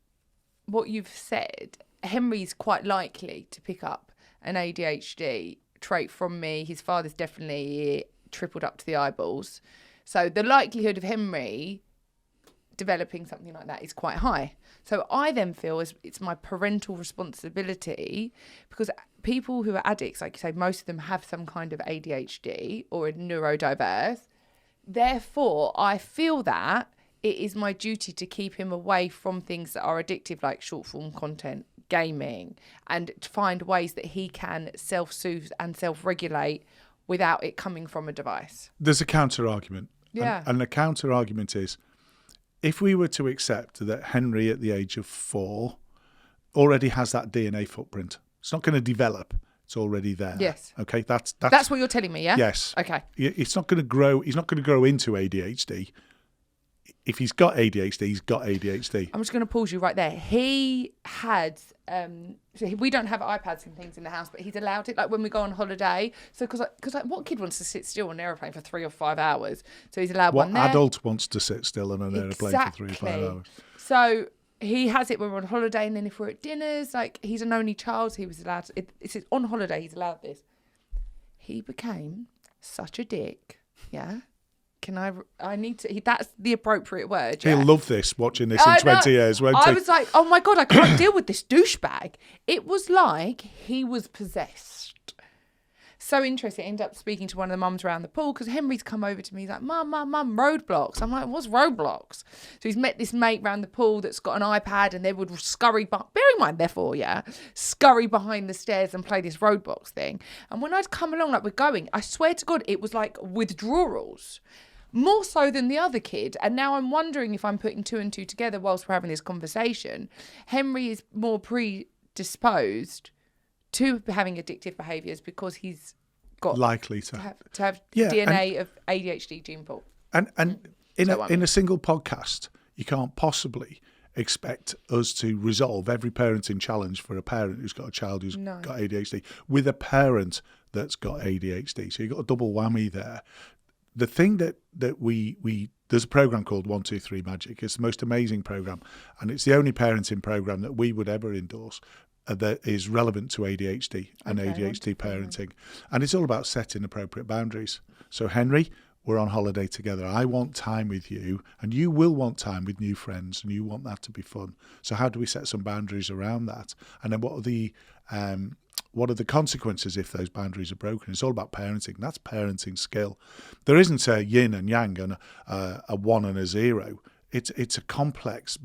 B: what you've said, Henry's quite likely to pick up an ADHD trait from me. His father's definitely tripled up to the eyeballs. So the likelihood of Henry developing something like that is quite high. So I then feel as it's my parental responsibility, because people who are addicts, like you say, most of them have some kind of ADHD or a neurodiverse. Therefore, I feel that it is my duty to keep him away from things that are addictive, like short form content, gaming, and to find ways that he can self-soothe and self-regulate without it coming from a device.
A: There's a counter argument.
B: Yeah.
A: And the counter argument is, if we were to accept that Henry at the age of 4 already has that DNA footprint, it's not going to develop. It's already there.
B: Yes.
A: Okay. That's
B: what you're telling me, yeah?
A: Yes.
B: Okay.
A: It's not going to grow. He's not going to grow into ADHD. If he's got ADHD, he's got ADHD.
B: I'm just going to pause you right there. He had, so we don't have iPads and things in the house, but he's allowed it, like when we go on holiday. So, because what kid wants to sit still on an aeroplane for 3 or 5 hours? So he's allowed one there.
A: What adult wants to sit still on an aeroplane for 3 or 5 hours?
B: So he has it when we're on holiday, and then if we're at dinners, like he's an only child, so he was allowed, it's on holiday, he's allowed this. He became such a dick, yeah? I need to, that's the appropriate word. Yeah?
A: He'll love this, watching this in 20 years, won't he?
B: I was like, oh my God, I can't deal with this douchebag. It was like he was possessed. So interesting. I ended up speaking to one of the mums around the pool because Henry's come over to me. He's like, Mum, roadblocks. I'm like, what's roadblocks? So he's met this mate around the pool that's got an iPad, and they would scurry, bear in mind, therefore, yeah, scurry behind the stairs and play this roadblocks thing. And when I'd come along, like we're going, I swear to God, it was like withdrawals. More so than the other kid. And now I'm wondering if I'm putting 2 and 2 together whilst we're having this conversation. Henry is more predisposed to having addictive behaviours because he's got
A: likely to
B: have DNA of ADHD gene pool.
A: And in a single podcast, you can't possibly expect us to resolve every parenting challenge for a parent who's got a child who's got ADHD with a parent that's got ADHD. So you've got a double whammy there. The thing that we there's a program called 123 Magic. It's the most amazing program, and it's the only parenting program that we would ever endorse that is relevant to ADHD and ADHD parenting. And it's all about setting appropriate boundaries. So Henry, we're on holiday together. I want time with you, and you will want time with new friends, and you want that to be fun. So how do we set some boundaries around that? And then what are the consequences if those boundaries are broken? It's all about parenting. That's parenting skill. There isn't a yin and yang and a 1 and a 0. It's a complex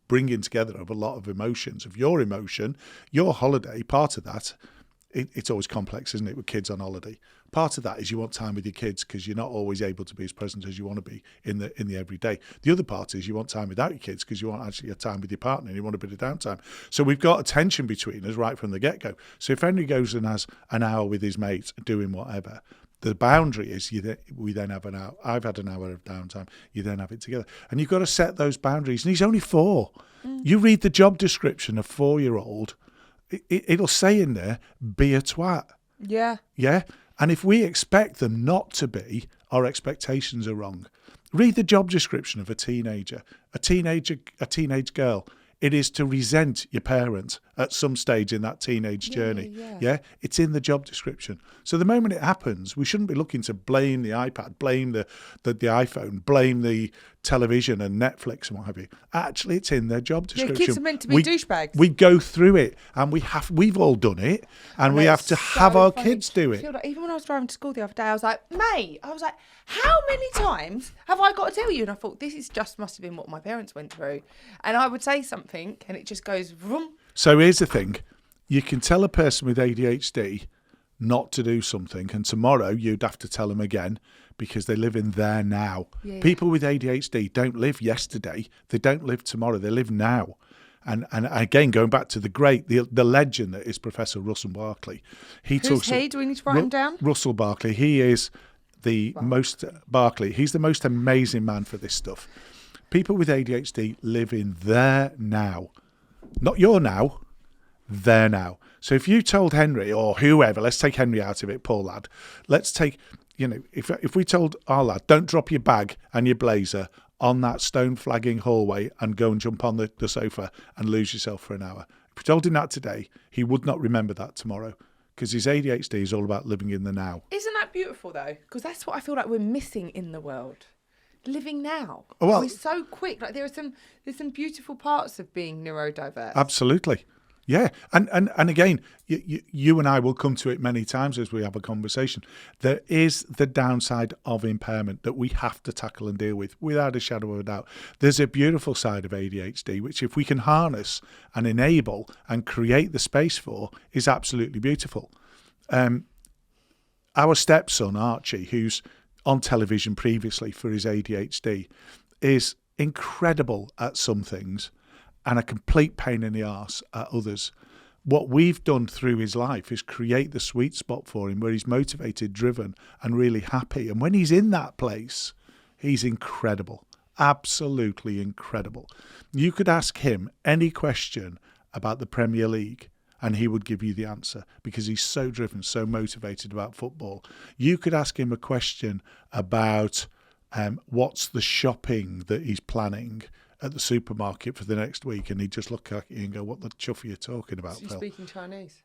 A: bringing together of a lot of emotions. Of your emotion, your holiday, part of that, it's always complex, isn't it, with kids on holiday? Part of that is you want time with your kids because you're not always able to be as present as you want to be in the everyday. The other part is you want time without your kids because you want actually a time with your partner and you want a bit of downtime. So we've got a tension between us right from the get-go. So if Henry goes and has an hour with his mates doing whatever, the boundary is we then have an hour. I've had an hour of downtime. You then have it together. And you've got to set those boundaries. And he's only 4. You read the job description of 4-year-old, it'll say in there, be a twat.
B: Yeah.
A: Yeah. And if we expect them not to be, our expectations are wrong. Read the job description of a teenage girl. It is to resent your parent at some stage in that teenage journey. Yeah. It's in the job description. So the moment it happens, we shouldn't be looking to blame the iPad, blame the iPhone, blame the television and Netflix and what have you. Actually, it's in their job description.
B: Yeah, kids are meant to be douchebags.
A: We go through it, and we've all done it, and we have to have our kids do it.
B: Like, even when I was driving to school the other day, I was like, mate, how many times have I got to tell you? And I thought, must have been what my parents went through. And I would say something, and it just goes vroom.
A: So here's the thing. You can tell a person with ADHD not to do something, and tomorrow you'd have to tell them again because they live in there now. Yeah. People with ADHD don't live yesterday. They don't live tomorrow. They live now. And again, going back to the legend that is Professor Russell Barkley.
B: Who's he? Do we need to write him down?
A: Russell Barkley. He is he's the most amazing man for this stuff. People with ADHD live in their now. Not your now, their now. So if you told Henry or whoever, let's take Henry out of it, poor lad. Let's take, if we told our lad, don't drop your bag and your blazer on that stone flagging hallway and go and jump on the sofa and lose yourself for an hour. If we told him that today, he would not remember that tomorrow because his ADHD is all about living in the now.
B: Isn't that beautiful though? Because that's what I feel like we're missing in the world. Living now.
A: Well,
B: we're so quick. Like there's some beautiful parts of being neurodiverse.
A: Absolutely. Yeah. And again, you and I will come to it many times as we have a conversation. There is the downside of impairment that we have to tackle and deal with without a shadow of a doubt. There's a beautiful side of ADHD, which if we can harness and enable and create the space for, is absolutely beautiful. Our stepson, Archie, who's on television previously for his ADHD, is incredible at some things and a complete pain in the arse at others. What we've done through his life is create the sweet spot for him where he's motivated, driven, and really happy. And when he's in that place, he's incredible, absolutely incredible. You could ask him any question about the Premier League and he would give you the answer because he's so driven, so motivated about football. You could ask him a question about what's the shopping that he's planning at the supermarket for the next week, and he'd just look at you and go, what the chuff are you talking about, Phil?
B: He's speaking Chinese.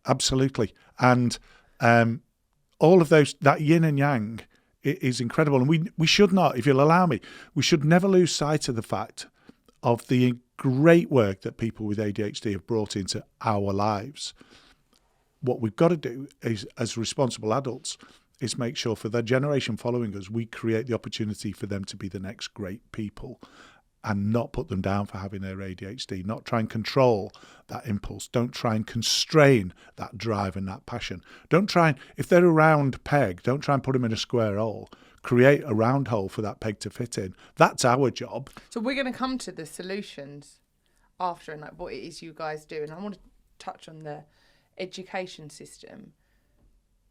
A: Absolutely. And all of those, that yin and yang is incredible. And we should not, if you'll allow me, we should never lose sight of the fact of the great work that people with ADHD have brought into our lives. What we've got to do is, as responsible adults, is make sure for the generation following us, we create the opportunity for them to be the next great people and not put them down for having their ADHD, not try and control that impulse. Don't try and constrain that drive and that passion. Don't try and, if they're a round peg, don't try and put them in a square hole. Create a round hole for that peg to fit in. That's our job.
B: So we're going to come to the solutions after and like what it is you guys do. And I want to touch on the education system.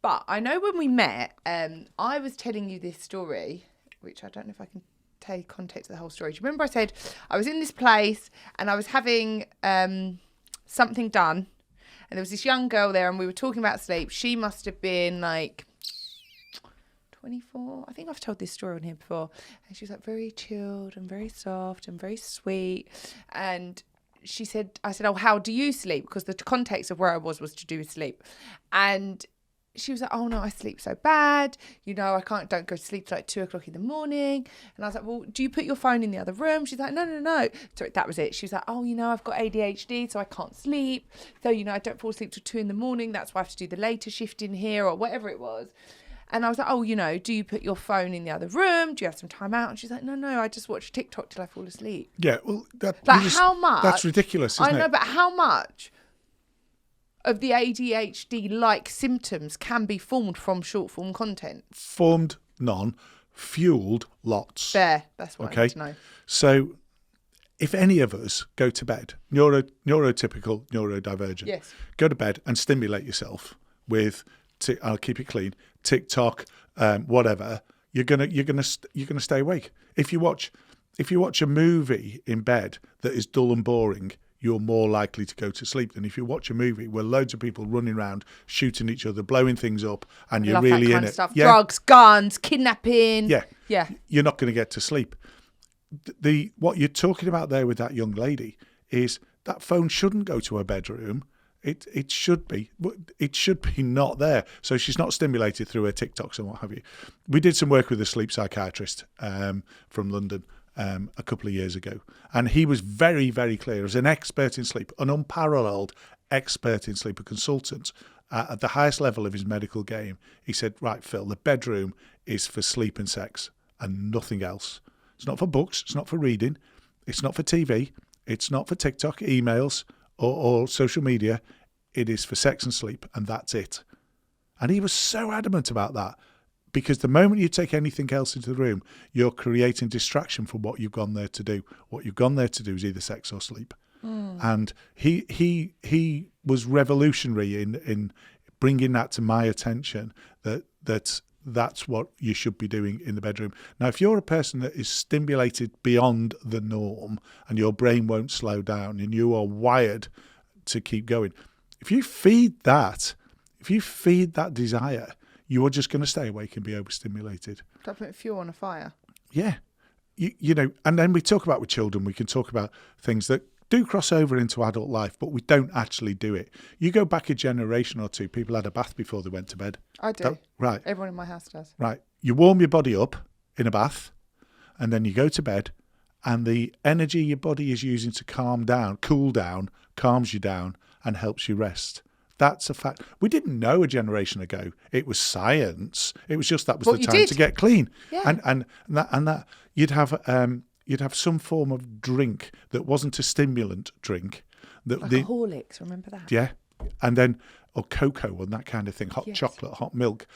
B: But I know when we met, I was telling you this story, which I don't know if I can take context of the whole story. Do you remember I said I was in this place and I was having something done and there was this young girl there and we were talking about sleep. She must have been like 24. I think I've told this story on here before. And she was like very chilled and very soft and very sweet. And she said, I said, oh, how do you sleep? Because the context of where I was to do with sleep. And she was like, oh no, I sleep so bad. You know, don't go to sleep till like 2:00 in the morning. And I was like, well, do you put your phone in the other room? She's like, no. So that was it. She was like, oh, you know, I've got ADHD, so I can't sleep. So, you know, I don't fall asleep till 2 a.m. That's why I have to do the later shift in here or whatever it was. And I was like, oh, you know, do you put your phone in the other room? Do you have some time out? And she's like, no, I just watch TikTok till I fall asleep.
A: Yeah, well,
B: how much?
A: That's ridiculous, isn't it?
B: I know, but how much of the ADHD-like symptoms can be formed from short-form content?
A: Formed, none. Fueled, lots.
B: There, that's what I need to know.
A: So if any of us go to bed, neurotypical, neurodivergent,
B: yes,
A: go to bed and stimulate yourself with I'll keep it clean, TikTok, whatever, you're gonna stay awake. If you watch a movie in bed that is dull and boring, you're more likely to go to sleep than if you watch a movie where loads of people running around, shooting each other, blowing things up, and you're really in it.
B: Stuff. Yeah. Drugs, guns, kidnapping.
A: Yeah. You're not going to get to sleep. What you're talking about there with that young lady is that phone shouldn't go to her bedroom. It should be not there. So she's not stimulated through her TikToks and what have you. We did some work with a sleep psychiatrist from London a couple of years ago, and he was very, very clear as an expert in sleep, an unparalleled expert in sleep, a consultant at the highest level of his medical game. He said, right, Phil, the bedroom is for sleep and sex and nothing else. It's not for books, it's not for reading, it's not for TV, it's not for TikTok, emails, or social media. It is for sex and sleep, and that's it. And he was so adamant about that, because the moment you take anything else into the room, you're creating distraction from what you've gone there to do. What you've gone there to do is either sex or sleep. And he was revolutionary in bringing that to my attention, that's what you should be doing in the bedroom. Now, if you're a person that is stimulated beyond the norm and your brain won't slow down and you are wired to keep going, if you feed that desire, you are just going to stay awake and be overstimulated.
B: Stop putting fuel on a fire.
A: Yeah. You know, and then we talk about with children, we can talk about things that do cross over into adult life, but we don't actually do it. You go back a generation or two, people had a bath before they went to bed.
B: I do.
A: Right.
B: Everyone in my house does.
A: Right. You warm your body up in a bath, and then you go to bed, and the energy your body is using to calm down, cool down, calms you down and helps you rest. That's a fact. We didn't know a generation ago. It was science. It was just that was the time to get clean.
B: Yeah.
A: And that you'd have some form of drink that wasn't a stimulant drink.
B: Like Horlicks, remember that?
A: Yeah. And then, or cocoa and that kind of thing, hot chocolate, hot milk.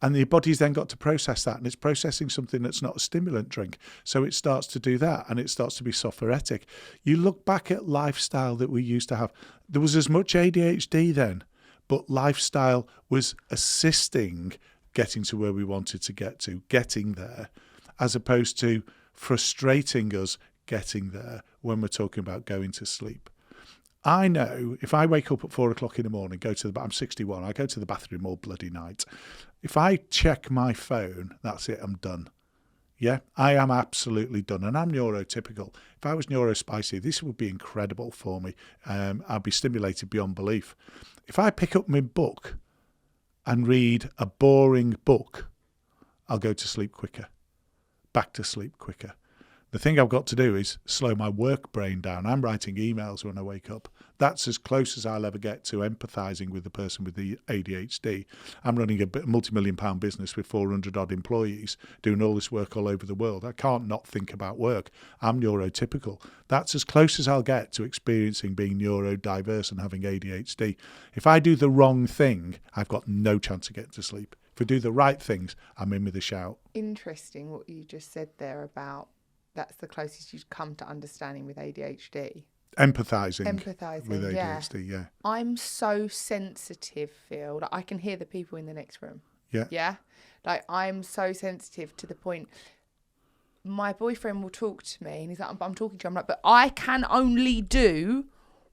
A: And the body's then got to process that, and it's processing something that's not a stimulant drink. So it starts to do that, and it starts to be sophoretic. You look back at lifestyle that we used to have. There was as much ADHD then, but lifestyle was assisting getting to where we wanted to get to, getting there, as opposed to frustrating us getting there when we're talking about going to sleep. I know if I wake up at 4 o'clock in the morning, I'm 61, I go to the bathroom all bloody night. If I check my phone, that's it, I'm done. Yeah, I am absolutely done. And I'm neurotypical. If I was neurospicy, this would be incredible for me. I'd be stimulated beyond belief. If I pick up my book and read a boring book, I'll go to sleep quicker, back to sleep quicker. The thing I've got to do is slow my work brain down. I'm writing emails when I wake up. That's as close as I'll ever get to empathising with the person with the ADHD. I'm running a multi-million-pound business with 400 odd employees, doing all this work all over the world. I can't not think about work. I'm neurotypical. That's as close as I'll get to experiencing being neurodiverse and having ADHD. If I do the wrong thing, I've got no chance of getting to sleep. If I do the right things, I'm in with a shout.
B: Interesting what you just said there about that's the closest you've come to understanding with ADHD.
A: Empathising with ADHD, yeah.
B: I'm so sensitive, Phil. Like, I can hear the people in the next room.
A: Yeah.
B: Yeah? Like, I'm so sensitive to the point my boyfriend will talk to me and he's like, I'm talking to you. I'm like, but I can only do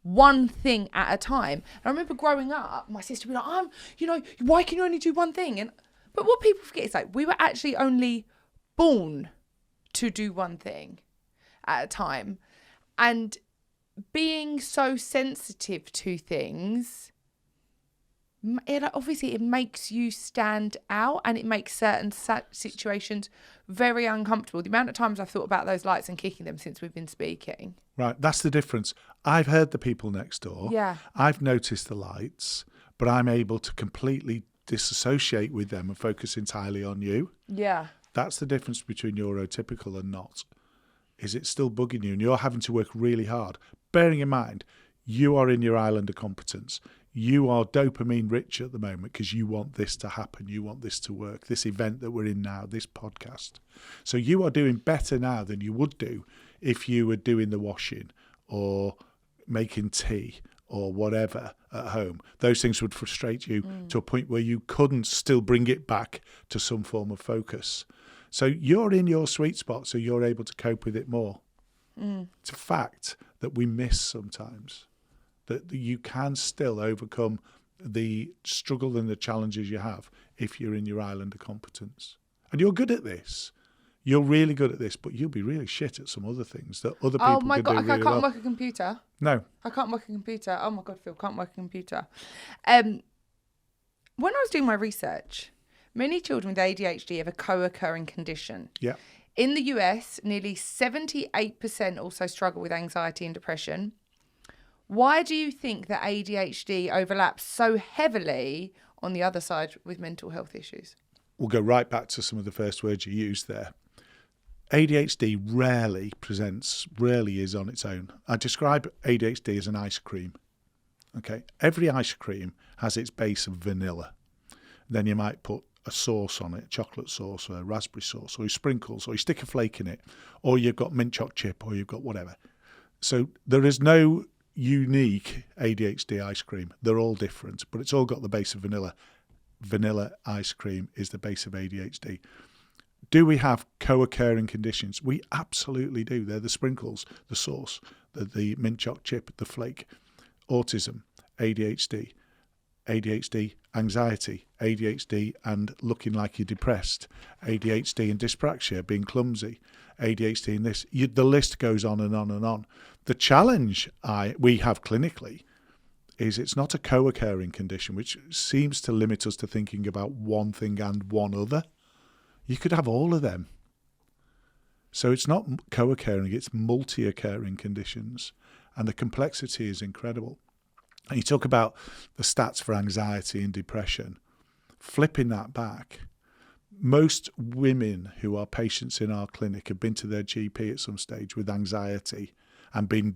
B: one thing at a time. And I remember growing up, my sister would be like, why can you only do one thing? But what people forget is like, we were actually only born to do one thing at a time. And being so sensitive to things, it makes you stand out, and it makes certain situations very uncomfortable. The amount of times I've thought about those lights and kicking them since we've been speaking.
A: Right, that's the difference. I've heard the people next door.
B: Yeah.
A: I've noticed the lights, but I'm able to completely disassociate with them and focus entirely on you.
B: Yeah. That's
A: the difference between neurotypical and not. Is it still bugging you and you're having to work really hard? Bearing in mind, you are in your island of competence. You are dopamine rich at the moment because you want this to happen. You want this to work. This event that we're in now, this podcast. So you are doing better now than you would do if you were doing the washing or making tea or whatever at home, those things would frustrate you to a point where you couldn't still bring it back to some form of focus. So you're in your sweet spot, so you're able to cope with it more. It's a fact that we miss sometimes, that you can still overcome the struggle and the challenges you have if you're in your island of competence. And you're good at this. You're really good at this, but you'll be really shit at some other things that other people
B: Oh my
A: could
B: God,
A: do
B: I
A: really
B: can't
A: well.
B: work a computer.
A: No.
B: I can't work a computer. Oh my God, Phil, can't work a computer. When I was doing my research, many children with ADHD have a co-occurring condition.
A: Yeah.
B: In the US, nearly 78% also struggle with anxiety and depression. Why do you think that ADHD overlaps so heavily on the other side with mental health issues?
A: We'll go right back to some of the first words you used there. ADHD rarely is on its own. I describe ADHD as an ice cream. Okay, every ice cream has its base of vanilla. Then you might put a sauce on it, a chocolate sauce or a raspberry sauce, or you sprinkles, or you stick a flake in it, or you've got mint choc chip, or you've got whatever. So there is no unique ADHD ice cream. They're all different, but it's all got the base of vanilla. Vanilla ice cream is the base of ADHD. Do we have co-occurring conditions? We absolutely do. They're the sprinkles, the sauce, the mint choc chip, the flake. Autism, ADHD, anxiety, ADHD and looking like you're depressed, ADHD and dyspraxia, being clumsy, ADHD and this. The list goes on and on and on. The challenge we have clinically is it's not a co-occurring condition, which seems to limit us to thinking about one thing and one other. You could have all of them. So it's not co-occurring, it's multi-occurring conditions. And the complexity is incredible. And you talk about the stats for anxiety and depression. Flipping that back, most women who are patients in our clinic have been to their GP at some stage with anxiety and been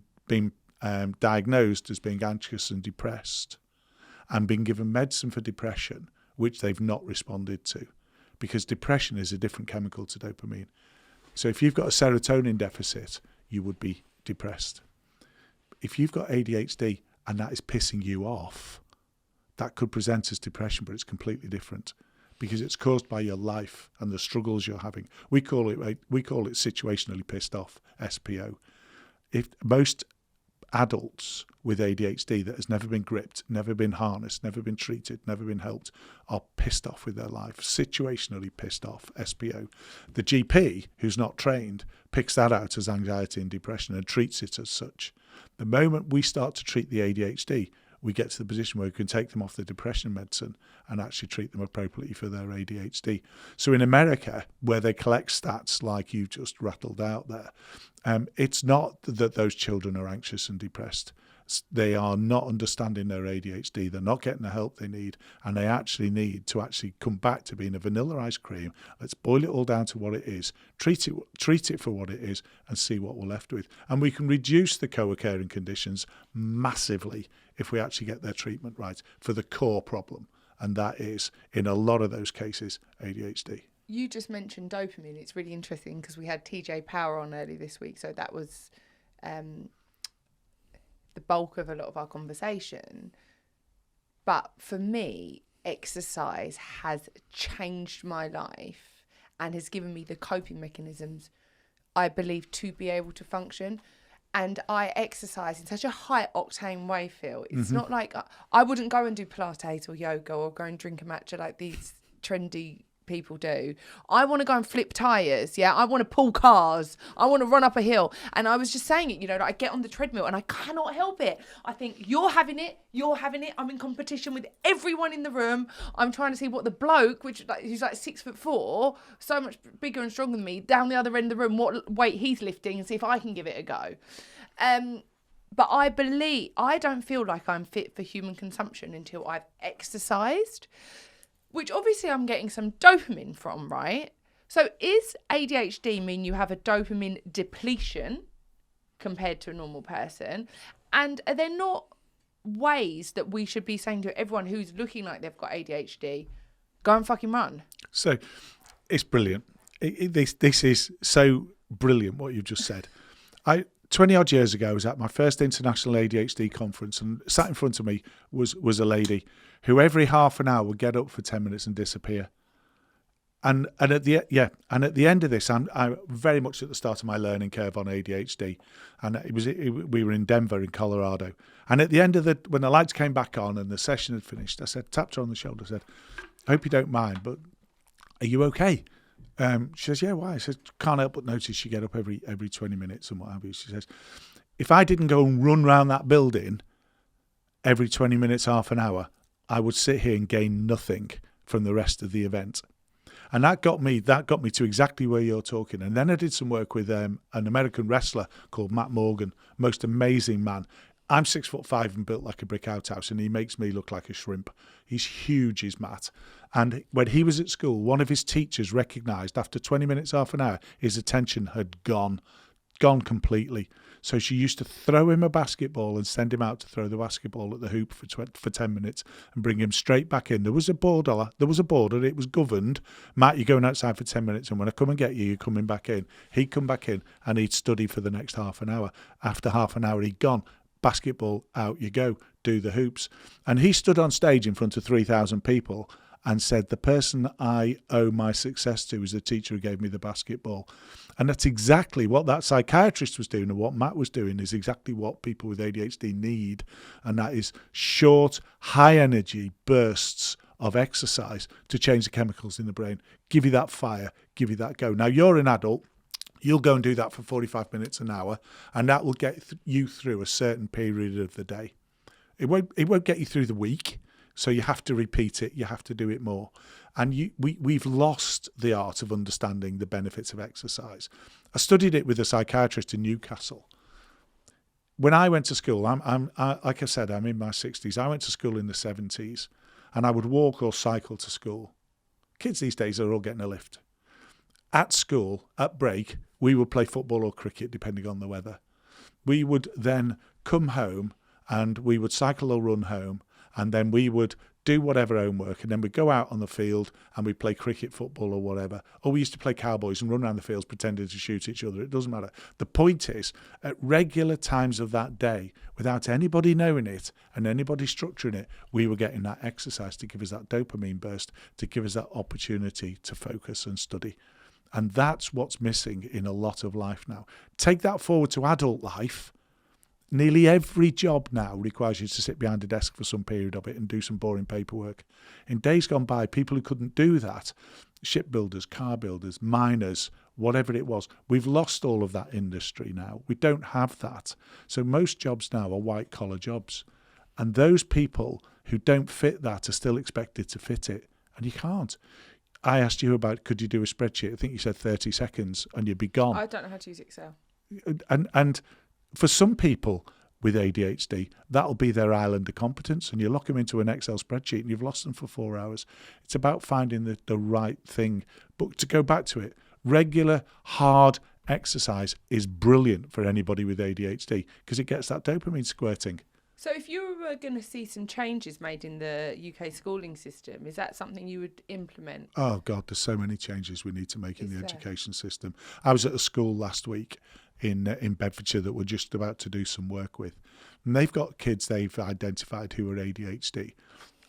A: diagnosed as being anxious and depressed and been given medicine for depression, which they've not responded to, because depression is a different chemical to dopamine. So if you've got a serotonin deficit, you would be depressed. If you've got ADHD and that is pissing you off, that could present as depression, but it's completely different because it's caused by your life and the struggles you're having. We call it situationally pissed off, SPO. If most adults with ADHD that has never been gripped, never been harnessed, never been treated, never been helped, are pissed off with their life, situationally pissed off, SPO. The GP, who's not trained, picks that out as anxiety and depression and treats it as such. The moment we start to treat the ADHD, we get to the position where we can take them off the depression medicine and actually treat them appropriately for their ADHD. So in America, where they collect stats like you just rattled out there, it's not that those children are anxious and depressed. They are not understanding their ADHD. They're not getting the help they need, and they actually need to actually come back to being a vanilla ice cream. Let's boil it all down to what it is, treat it for what it is, and see what we're left with. And we can reduce the co-occurring conditions massively if we actually get their treatment right for the core problem, and that is, in a lot of those cases, ADHD.
B: You just mentioned dopamine. It's really interesting because we had TJ Power on early this week, so that was the bulk of a lot of our conversation. But for me, exercise has changed my life and has given me the coping mechanisms, I believe, to be able to function. And I exercise in such a high octane way, Phil. It's not like I wouldn't go and do Pilates or yoga or go and drink a matcha like these trendy people do. I want to go and flip tires. Yeah, I want to pull cars. I want to run up a hill. And I was just saying it, like I get on the treadmill and I cannot help it. I think you're having it. I'm in competition with everyone in the room. I'm trying to see what the bloke, who's like 6'4", so much bigger and stronger than me, down the other end of the room, what weight he's lifting, and see if I can give it a go. But I don't feel like I'm fit for human consumption until I've exercised, which obviously I'm getting some dopamine from, right? So is ADHD mean you have a dopamine depletion compared to a normal person? And are there not ways that we should be saying to everyone who's looking like they've got ADHD, go and fucking run?
A: So it's brilliant. This is so brilliant what you just said. 20 odd years ago, I was at my first international ADHD conference, and sat in front of me was a lady who every half an hour would get up for 10 minutes and disappear. And at the end of this, I'm very much at the start of my learning curve on ADHD, and we were in Denver in Colorado. And at the end of when the lights came back on and the session had finished, I tapped her on the shoulder, said, "I hope you don't mind, but are you okay?" She says, "Yeah, why?" I said, "Can't help but notice you get up every 20 minutes and what have you." She says, "If I didn't go and run around that building every 20 minutes, half an hour, I would sit here and gain nothing from the rest of the event." And that got me to exactly where you're talking. And then I did some work with an American wrestler called Matt Morgan, most amazing man. I'm 6'5" and built like a brick outhouse, and he makes me look like a shrimp. He's huge, is Matt. And when he was at school, one of his teachers recognised after 20 minutes, half an hour, his attention had gone completely. So she used to throw him a basketball and send him out to throw the basketball at the hoop for 10 minutes and bring him straight back in. There was a border, it was governed. "Matt, you're going outside for 10 minutes, and when I come and get you, you're coming back in." He'd come back in and he'd study for the next half an hour. After half an hour, he'd gone. Basketball, out you go, do the hoops. And he stood on stage in front of 3,000 people and said, "The person I owe my success to is the teacher who gave me the basketball." And that's exactly what that psychiatrist was doing, and what Matt was doing is exactly what people with ADHD need. And that is short, high energy bursts of exercise to change the chemicals in the brain. Give you that fire, give you that go. Now, you're an adult. You'll go and do that for 45 minutes, an hour, and that will get you through a certain period of the day. It won't get you through the week. So you have to repeat it. You have to do it more. And we've lost the art of understanding the benefits of exercise. I studied it with a psychiatrist in Newcastle. When I went to school, like I said, I'm in my 60s. I went to school in the 70s, and I would walk or cycle to school. Kids these days are all getting a lift. At school, at break, we would play football or cricket, depending on the weather. We would then come home, and we would cycle or run home, and then we would do whatever homework, and then we'd go out on the field and we'd play cricket, football or whatever. Or we used to play cowboys and run around the fields pretending to shoot each other. It doesn't matter. The point is, at regular times of that day, without anybody knowing it and anybody structuring it, we were getting that exercise to give us that dopamine burst, to give us that opportunity to focus and study. And that's what's missing in a lot of life now. Take that forward to adult life. Nearly every job now requires you to sit behind a desk for some period of it and do some boring paperwork. In days gone by, people who couldn't do that, shipbuilders, car builders, miners, whatever it was, we've lost all of that industry now. We don't have that. So most jobs now are white-collar jobs. And those people who don't fit that are still expected to fit it. And you can't. I asked you about, could you do a spreadsheet? I think you said 30 seconds and you'd be gone.
B: I don't know how to use Excel.
A: And for some people with ADHD, that'll be their island of competence, and you lock them into an Excel spreadsheet and you've lost them for 4 hours. It's about finding the right thing. But to go back to it, regular, hard exercise is brilliant for anybody with ADHD because it gets that dopamine squirting.
B: So if you were going to see some changes made in the UK schooling system, is that something you would implement?
A: Oh, God, there's so many changes we need to make in the education system. I was at a school last week in Bedfordshire that we're just about to do some work with. And they've got kids they've identified who are ADHD,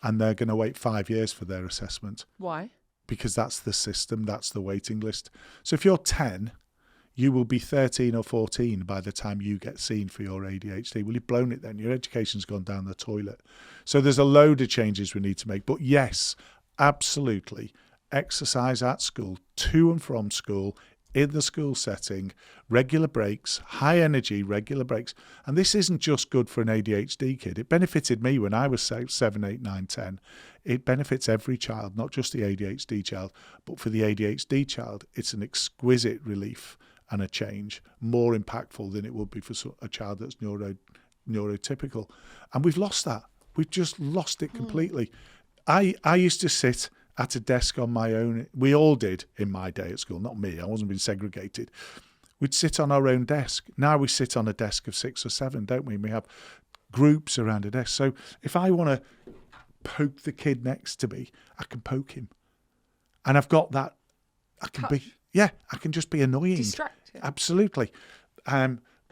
A: and they're going to wait 5 years for their assessment.
B: Why? Because
A: that's the system, that's the waiting list. So if you're 10, you will be 13 or 14 by the time you get seen for your ADHD. Well, you've blown it then. Your education's gone down the toilet. So there's a load of changes we need to make. But yes, absolutely, exercise at school, to and from school, in the school setting, regular breaks, high energy, regular breaks. And this isn't just good for an ADHD kid. It benefited me when I was 7, 8, 9, 10. It benefits every child, not just the ADHD child, but for the ADHD child, it's an exquisite relief and a change, more impactful than it would be for a child that's neurotypical. And we've lost that. We've just lost it completely. I used to sit at a desk on my own. We all did in my day at school, not me. I wasn't being segregated. We'd sit on our own desk. Now we sit on a desk of 6 or 7, don't we? And we have groups around a desk. So if I want to poke the kid next to me, I can poke him. And I've got that. I can just be annoying.
B: Distracting.
A: Absolutely.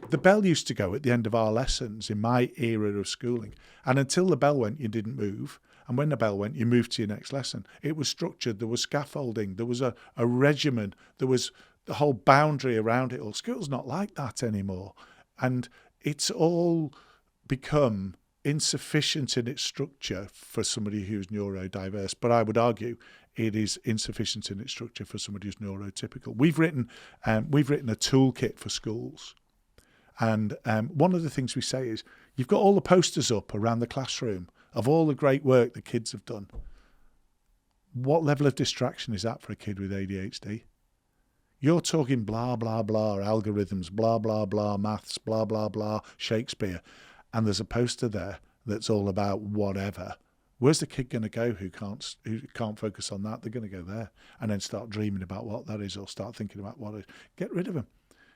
A: The bell used to go at the end of our lessons in my era of schooling. And until the bell went, you didn't move. And when the bell went, you moved to your next lesson. It was structured. There was scaffolding. There was a regimen. There was the whole boundary around it all. School's not like that anymore. And it's all become insufficient in its structure for somebody who's neurodiverse. But I would argue it is insufficient in its structure for somebody who's neurotypical. We've written a toolkit for schools. And one of the things we say is, you've got all the posters up around the classroom of all the great work the kids have done. What level of distraction is that for a kid with ADHD? You're talking blah, blah, blah, algorithms, blah, blah, blah, maths, blah, blah, blah, Shakespeare. And there's a poster there that's all about whatever. Where's the kid going to go who can't focus on that? They're going to go there and then start dreaming about what that is, or start thinking about what it is. Get rid of them.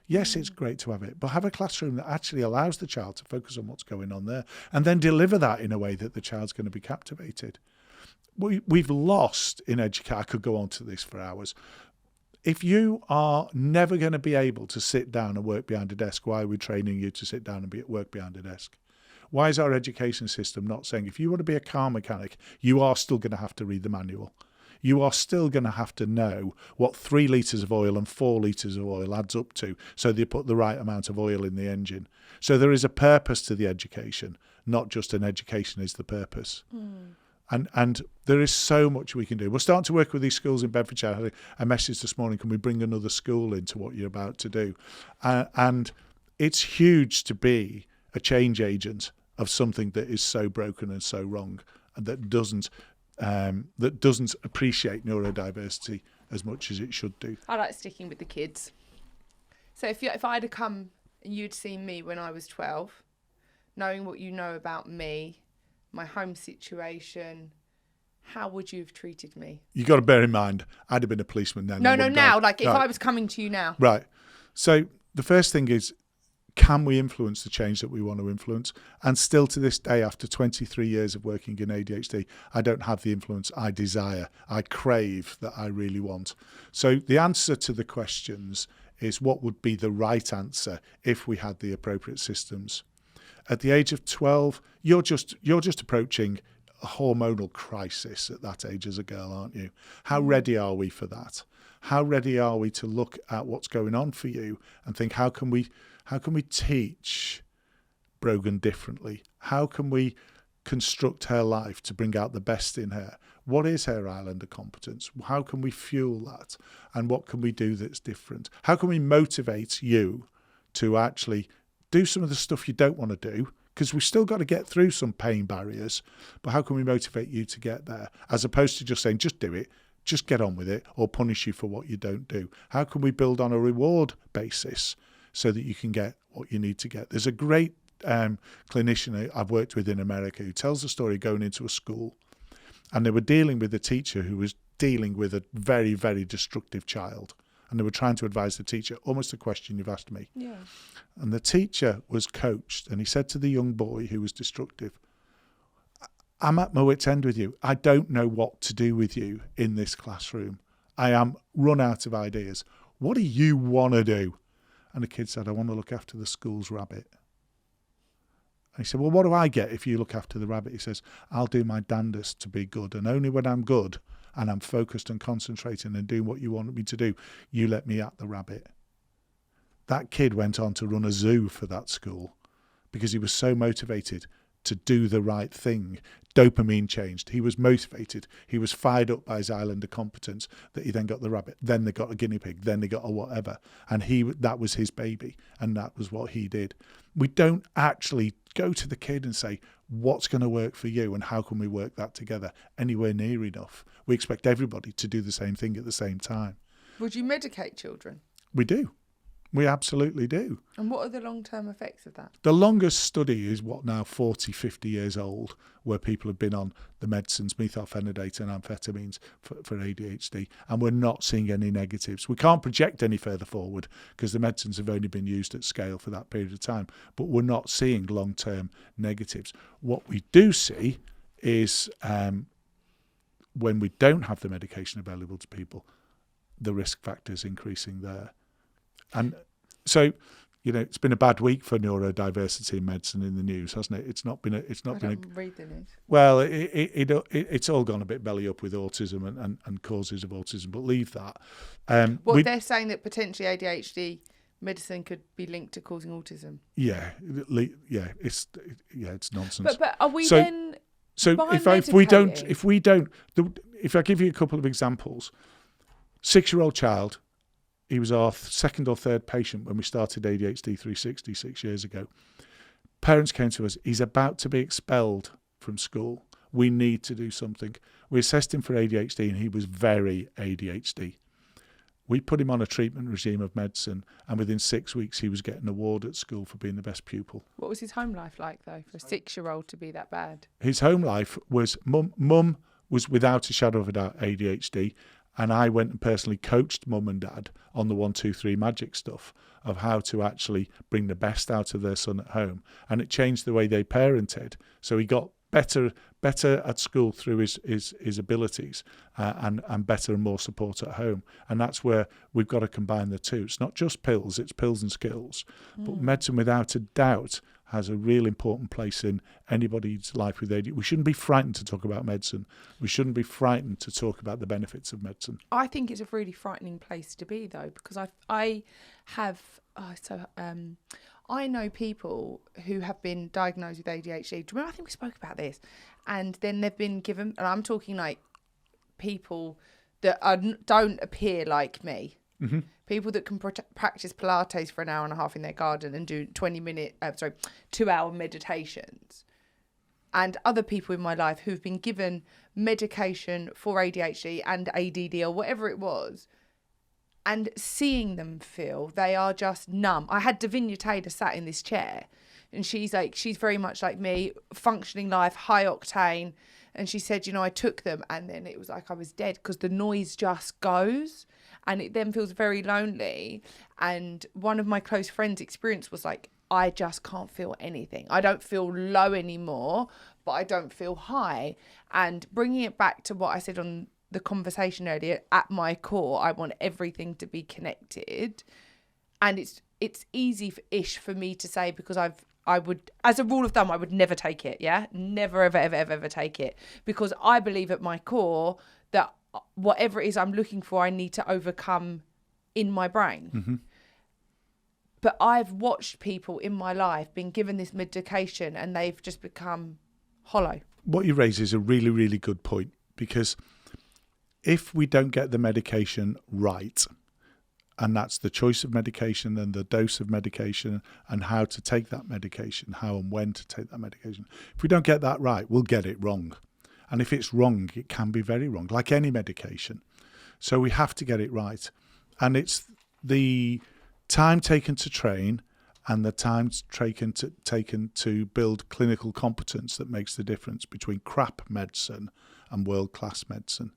A: Yes, it's great to have it, but have a classroom that actually allows the child to focus on what's going on there, and then deliver that in a way that the child's going to be captivated. We've lost in education. I could go on to this for hours. If you are never going to be able to sit down and work behind a desk, why are we training you to sit down and work behind a desk? Why is our education system not saying, if you want to be a car mechanic, you are still going to have to read the manual? You are still going to have to know what 3 litres of oil and 4 litres of oil adds up to, so that you put the right amount of oil in the engine. So there is a purpose to the education, not just an education is the purpose. And there is so much we can do. We're starting to work with these schools in Bedfordshire. I had a message this morning, can we bring another school into what you're about to do? And it's huge to be a change agent of something that is so broken and so wrong, and that doesn't appreciate neurodiversity as much as it should do.
B: I like sticking with the kids. So if I'd have come and you'd seen me when I was 12, knowing what you know about me, my home situation, how would you have treated me?
A: You got to bear in mind, I'd have been a policeman then.
B: No, now. Like if
A: right.
B: I was coming to you now.
A: Right. So the first thing is, can we influence the change that we want to influence? And still to this day, after 23 years of working in ADHD, I don't have the influence I desire, I crave, that I really want. So the answer to the questions is, what would be the right answer if we had the appropriate systems? At the age of 12, you're just approaching a hormonal crisis at that age as a girl, aren't you? How ready are we for that? How ready are we to look at what's going on for you and think, how can we teach Brogan differently? How can we construct her life to bring out the best in her? What is her island of competence? How can we fuel that? And what can we do that's different? How can we motivate you to actually do some of the stuff you don't want to do? Because we've still got to get through some pain barriers, but how can we motivate you to get there? As opposed to just saying, just do it, just get on with it, or punish you for what you don't do. How can we build on a reward basis so that you can get what you need to get? There's a great clinician I've worked with in America who tells the story going into a school, and they were dealing with a teacher who was dealing with a very, very destructive child. And they were trying to advise the teacher, almost the question you've asked me.
B: Yeah.
A: And the teacher was coached, and he said to the young boy who was destructive, I'm at my wit's end with you. I don't know what to do with you in this classroom. I am run out of ideas. What do you want to do? And the kid said, I want to look after the school's rabbit. And he said, well, what do I get if you look after the rabbit? He says, I'll do my damnedest to be good. And only when I'm good and I'm focused and concentrating and doing what you want me to do, you let me at the rabbit. That kid went on to run a zoo for that school because he was so motivated to do the right thing. Dopamine changed. He was motivated. He was fired up by his island of competence that he then got the rabbit. Then they got a guinea pig. Then they got a whatever. And that was his baby. And that was what he did. We don't actually go to the kid and say, what's going to work for you and how can we work that together anywhere near enough? We expect everybody to do the same thing at the same time.
B: Would you medicate children?
A: We do. We absolutely do.
B: And what are the long-term effects of that?
A: The longest study is now 40, 50 years old, where people have been on the medicines, methylphenidate and amphetamines for ADHD, and we're not seeing any negatives. We can't project any further forward because the medicines have only been used at scale for that period of time, but we're not seeing long-term negatives. What we do see is when we don't have the medication available to people, the risk factors increasing there. And so It's been a bad week for neurodiversity in medicine in the news, hasn't it? It's not been
B: read the news.
A: Well, it's all gone a bit belly up with autism and causes of autism, but leave that.
B: They're saying that potentially ADHD medicine could be linked to causing autism.
A: Yeah, it's nonsense.
B: But are we then?
A: So if I give you a couple of examples, 6-year-old child, he was our second or third patient when we started ADHD 360 6 years ago. Parents came to us, he's about to be expelled from school. We need to do something. We assessed him for ADHD and he was very ADHD. We put him on a treatment regime of medicine, and within 6 weeks he was getting an award at school for being the best pupil.
B: What was his home life like, though, for a 6-year-old to be that bad?
A: His home life was, mum was without a shadow of a doubt ADHD, and I went and personally coached mum and dad on the 1, 2, 3 magic stuff of how to actually bring the best out of their son at home. And it changed the way they parented. So he got better at school through his abilities and better and more support at home. And that's where we've got to combine the two. It's not just pills, it's pills and skills. But medicine, without a doubt, has a real important place in anybody's life with ADHD. We shouldn't be frightened to talk about medicine. We shouldn't be frightened to talk about the benefits of medicine.
B: I think it's a really frightening place to be, though, because I know people who have been diagnosed with ADHD. Do you remember? I think we spoke about this. And then they've been given, and I'm talking like people that don't appear like me. Mm-hmm. People that can practice Pilates for an hour and a half in their garden and do 2-hour meditations. And other people in my life who've been given medication for ADHD and ADD or whatever it was, and seeing them feel they are just numb. I had Davinia Taylor sat in this chair, and she's very much like me, functioning life, high octane. And she said, I took them and then it was like I was dead because the noise just goes and it then feels very lonely. And one of my close friends' experience was like, I just can't feel anything. I don't feel low anymore, but I don't feel high. And bringing it back to what I said on the conversation earlier, at my core, I want everything to be connected. And it's easy-ish for me to say because I would, as a rule of thumb, I would never take it, yeah? Never, ever, ever, ever, ever take it. Because I believe at my core that whatever it is I'm looking for, I need to overcome in my brain. Mm-hmm. But I've watched people in my life being given this medication and they've just become hollow. What
A: you raise is a really, really good point, because if we don't get the medication right, and that's the choice of medication and the dose of medication and how to take that medication, how and when to take that medication. If we don't get that right, we'll get it wrong. And if it's wrong, it can be very wrong, like any medication. So we have to get it right. And it's the time taken to train and the time taken to build clinical competence that makes the difference between crap medicine and world-class medicine.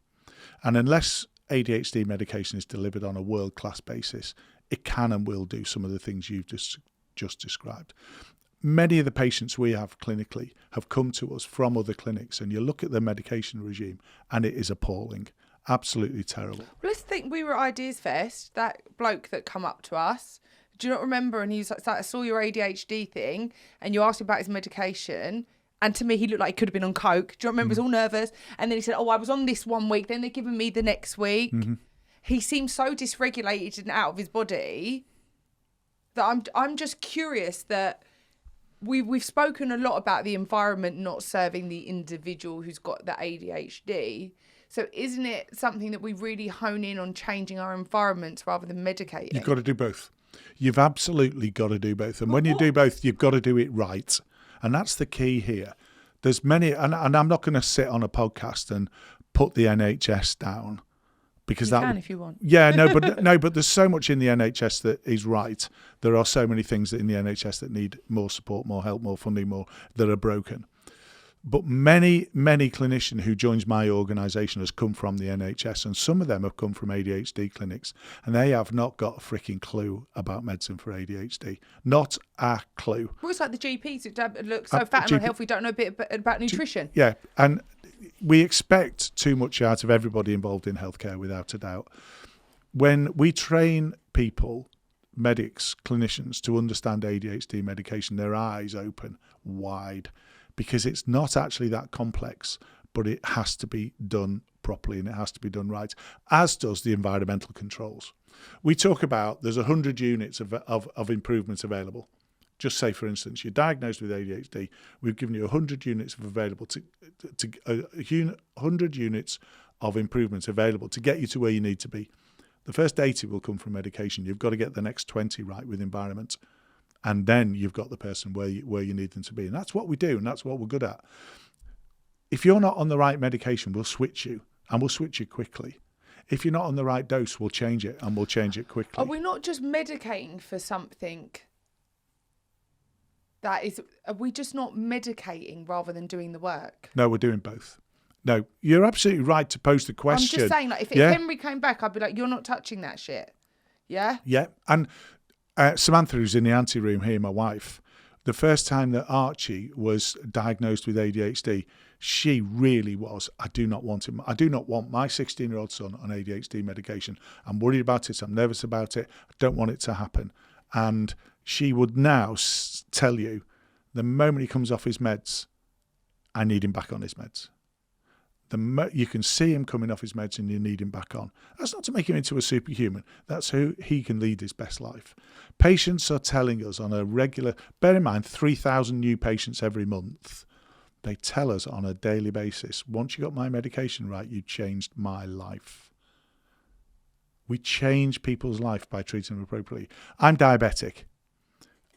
A: And unless ADHD medication is delivered on a world-class basis, it can and will do some of the things you've just described. Many of the patients we have clinically have come to us from other clinics, and you look at the medication regime and it is appalling. Absolutely terrible.
B: Well, let's think, we were at Ideas Fest, that bloke that come up to us, do you not remember? And he was like, I saw your ADHD thing and you asked him about his medication. And to me, he looked like he could have been on coke. Do you remember? He was all nervous. And then he said, I was on this one week. Then they're giving me the next week. Mm-hmm. He seemed so dysregulated and out of his body that I'm just curious that we've spoken a lot about the environment not serving the individual who's got the ADHD. So isn't it something that we really hone in on changing our environments rather than medicating?
A: You've got to do both. You've absolutely got to do both. And when you do both, you've got to do it right. And that's the key here. There's many, and I'm not going to sit on a podcast and put the NHS down, because
B: you can if you want.
A: Yeah, but there's so much in the NHS that is right. There are so many things in the NHS that need more support, more help, more funding, that are broken. But many clinicians who joins my organisation has come from the NHS, and some of them have come from ADHD clinics, and they have not got a freaking clue about medicine for ADHD. Not a clue.
B: Well, it's like the GPs who look so fat and unhealthy, don't know a bit about nutrition.
A: Yeah, and we expect too much out of everybody involved in healthcare, without a doubt. When we train people medics, clinicians to understand ADHD medication, their eyes open wide, because it's not actually that complex, but it has to be done properly and it has to be done right, as does the environmental controls. We talk about there's 100 units of improvements available. Just say, for instance, you're diagnosed with ADHD. We've given you 100 units of available 100 units of improvements available to get you to where you need to be. The first 80 will come from medication. You've got to get the next 20 right with environment, and then you've got the person where you need them to be. And that's what we do, and that's what we're good at. If you're not on the right medication, we'll switch you, and we'll switch you quickly. If you're not on the right dose, we'll change it, and we'll change it quickly.
B: Are we not just medicating for something? Are we just not medicating rather than doing the work?
A: No, we're doing both. No, you're absolutely right to pose the question.
B: I'm just saying, like, if Henry came back, I'd be like, you're not touching that shit. Yeah?
A: Yeah. And Samantha, who's in the ante room here, my wife, the first time that Archie was diagnosed with ADHD, she really was, I do not want him. I do not want my 16-year-old son on ADHD medication. I'm worried about it. I'm nervous about it. I don't want it to happen. And she would now tell you, the moment he comes off his meds, I need him back on his meds. You can see him coming off his meds and you need him back on. That's not to make him into a superhuman. That's who he can lead his best life. Patients are telling us on a regular, bear in mind, 3,000 new patients every month. They tell us on a daily basis, once you got my medication right, you changed my life. We change people's life by treating them appropriately. I'm diabetic.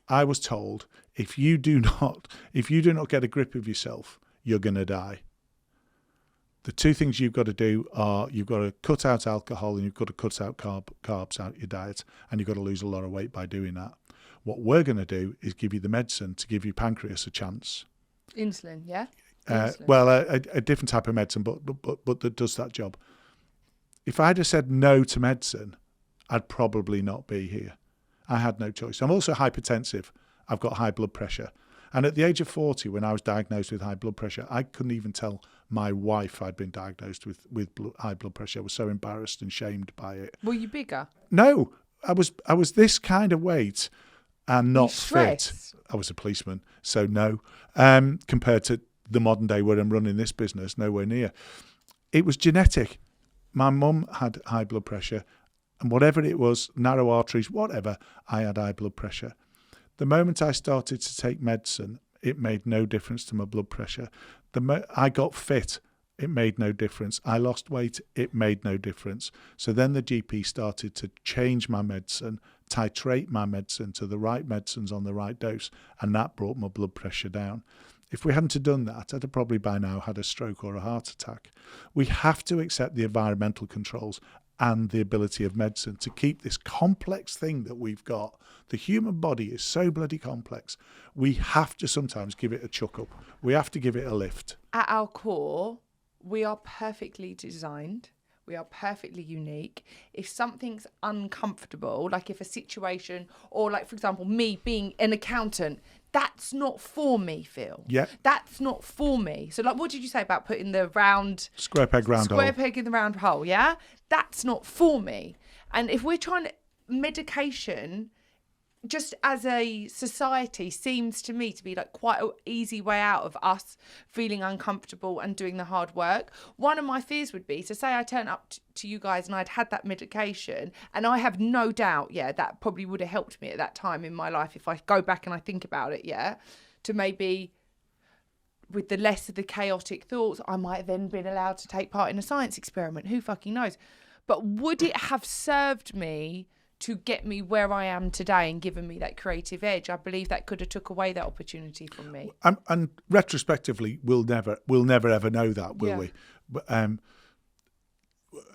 A: I was told, if you do not get a grip of yourself, you're going to die. The two things you've got to do are you've got to cut out alcohol and you've got to cut out carbs out your diet, and you've got to lose a lot of weight by doing that. What we're going to do is give you the medicine to give your pancreas a chance.
B: Insulin, yeah?
A: A different type of medicine, but that does that job. If I'd have said no to medicine, I'd probably not be here. I had no choice. I'm also hypertensive. I've got high blood pressure. And at the age of 40, when I was diagnosed with high blood pressure, I couldn't even tell my wife I'd been diagnosed with high blood pressure. I was so embarrassed and shamed by it.
B: Were you bigger?
A: No, I was this kind of weight and not fit. I was a policeman, so no. Compared to the modern day where I'm running this business, nowhere near. It was genetic. My mum had high blood pressure, and whatever it was, narrow arteries, whatever, I had high blood pressure. The moment I started to take medicine, it made no difference to my blood pressure. I got fit, it made no difference. I lost weight, it made no difference. So then the GP started to change my medicine, titrate my medicine to the right medicines on the right dose, and that brought my blood pressure down. If we hadn't have done that, I'd have probably by now had a stroke or a heart attack. We have to accept the environmental controls and the ability of medicine to keep this complex thing that we've got. The human body is so bloody complex. We have to sometimes give it a chuck up. We have to give it a lift.
B: At our core, we are perfectly designed. We are perfectly unique. If something's uncomfortable, like if a situation, or like, for example, me being an accountant, that's not for me, Phil.
A: Yeah.
B: That's not for me. So like, what did you say about putting the round...
A: Square peg
B: in the round hole, yeah? That's not for me. And if we're trying to... Medication, just as a society, seems to me to be like quite an easy way out of us feeling uncomfortable and doing the hard work. One of my fears would be, so say I turn up to you guys and I'd had that medication, and I have no doubt, that probably would have helped me at that time in my life if I go back and I think about it, to maybe with the less of the chaotic thoughts, I might have then been allowed to take part in a science experiment. Who fucking knows? But would it have served me to get me where I am today and given me that creative edge? I believe that could have took away that opportunity from me.
A: And retrospectively, we'll never ever know that, will we? But I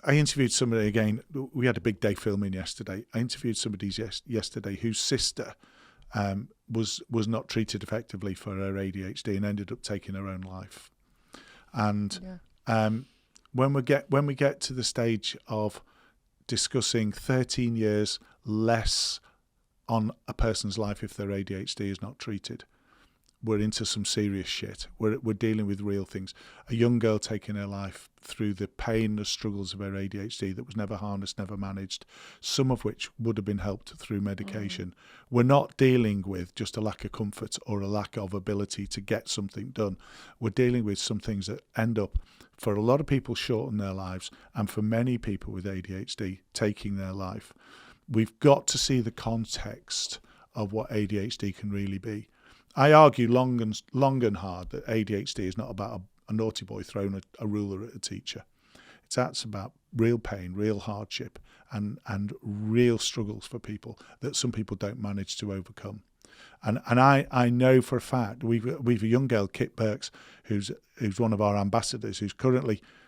A: interviewed somebody again. We had a big day filming yesterday. I interviewed somebody yesterday whose sister was not treated effectively for her ADHD and ended up taking her own life. And when we get to the stage of discussing 13 years less on a person's life if their ADHD is not treated, we're into some serious shit. We're dealing with real things. A young girl taking her life through the pain, the struggles of her ADHD that was never harnessed, never managed, some of which would have been helped through medication. We're not dealing with just a lack of comfort or a lack of ability to get something done. We're dealing with some things that end up, for a lot of people, shorten their lives, and for many people with ADHD, taking their life. We've got to see the context of what ADHD can really be. I argue long and hard that ADHD is not about a naughty boy throwing a ruler at a teacher. That's about real pain, real hardship, and real struggles for people that some people don't manage to overcome. And I know for a fact, we've a young girl, Kit Burks, who's one of our ambassadors,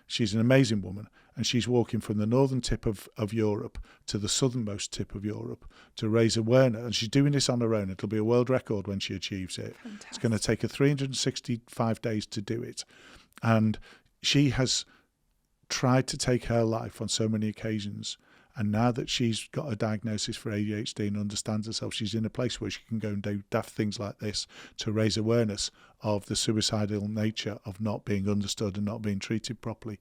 A: she's an amazing woman, and she's walking from the northern tip of Europe to the southernmost tip of Europe to raise awareness. And she's doing this on her own. It'll be a world record when she achieves it.
B: Fantastic.
A: It's going to take her 365 days to do it. And she has tried to take her life on so many occasions. And now that she's got a diagnosis for ADHD and understands herself, she's in a place where she can go and do daft things like this to raise awareness of the suicidal nature of not being understood and not being treated properly.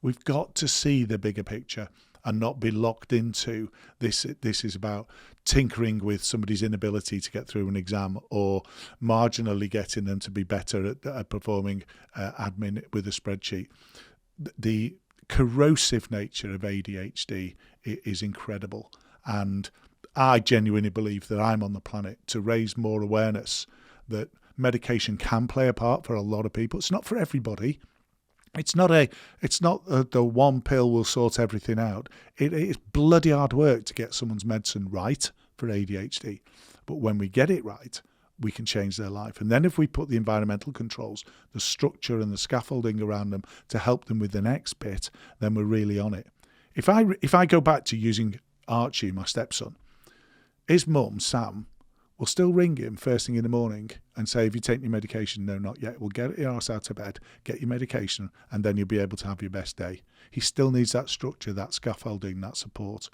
A: We've got to see the bigger picture and not be locked into this. This is about tinkering with somebody's inability to get through an exam or marginally getting them to be better at performing admin with a spreadsheet. The corrosive nature of ADHD is incredible, and I genuinely believe that I'm on the planet to raise more awareness that medication can play a part for a lot of people. It's not for everybody. It's not the one pill will sort everything out. It's bloody hard work to get someone's medicine right for ADHD, but when we get it right, we can change their life. And then if we put the environmental controls, the structure and the scaffolding around them to help them with the next bit, then we're really on it. If I go back to using Archie, my stepson, his mum, Sam, will still ring him first thing in the morning and say, have you taken your medication? No, not yet. Well, get your ass out of bed, get your medication, and then you'll be able to have your best day. He still needs that structure, that scaffolding, that support.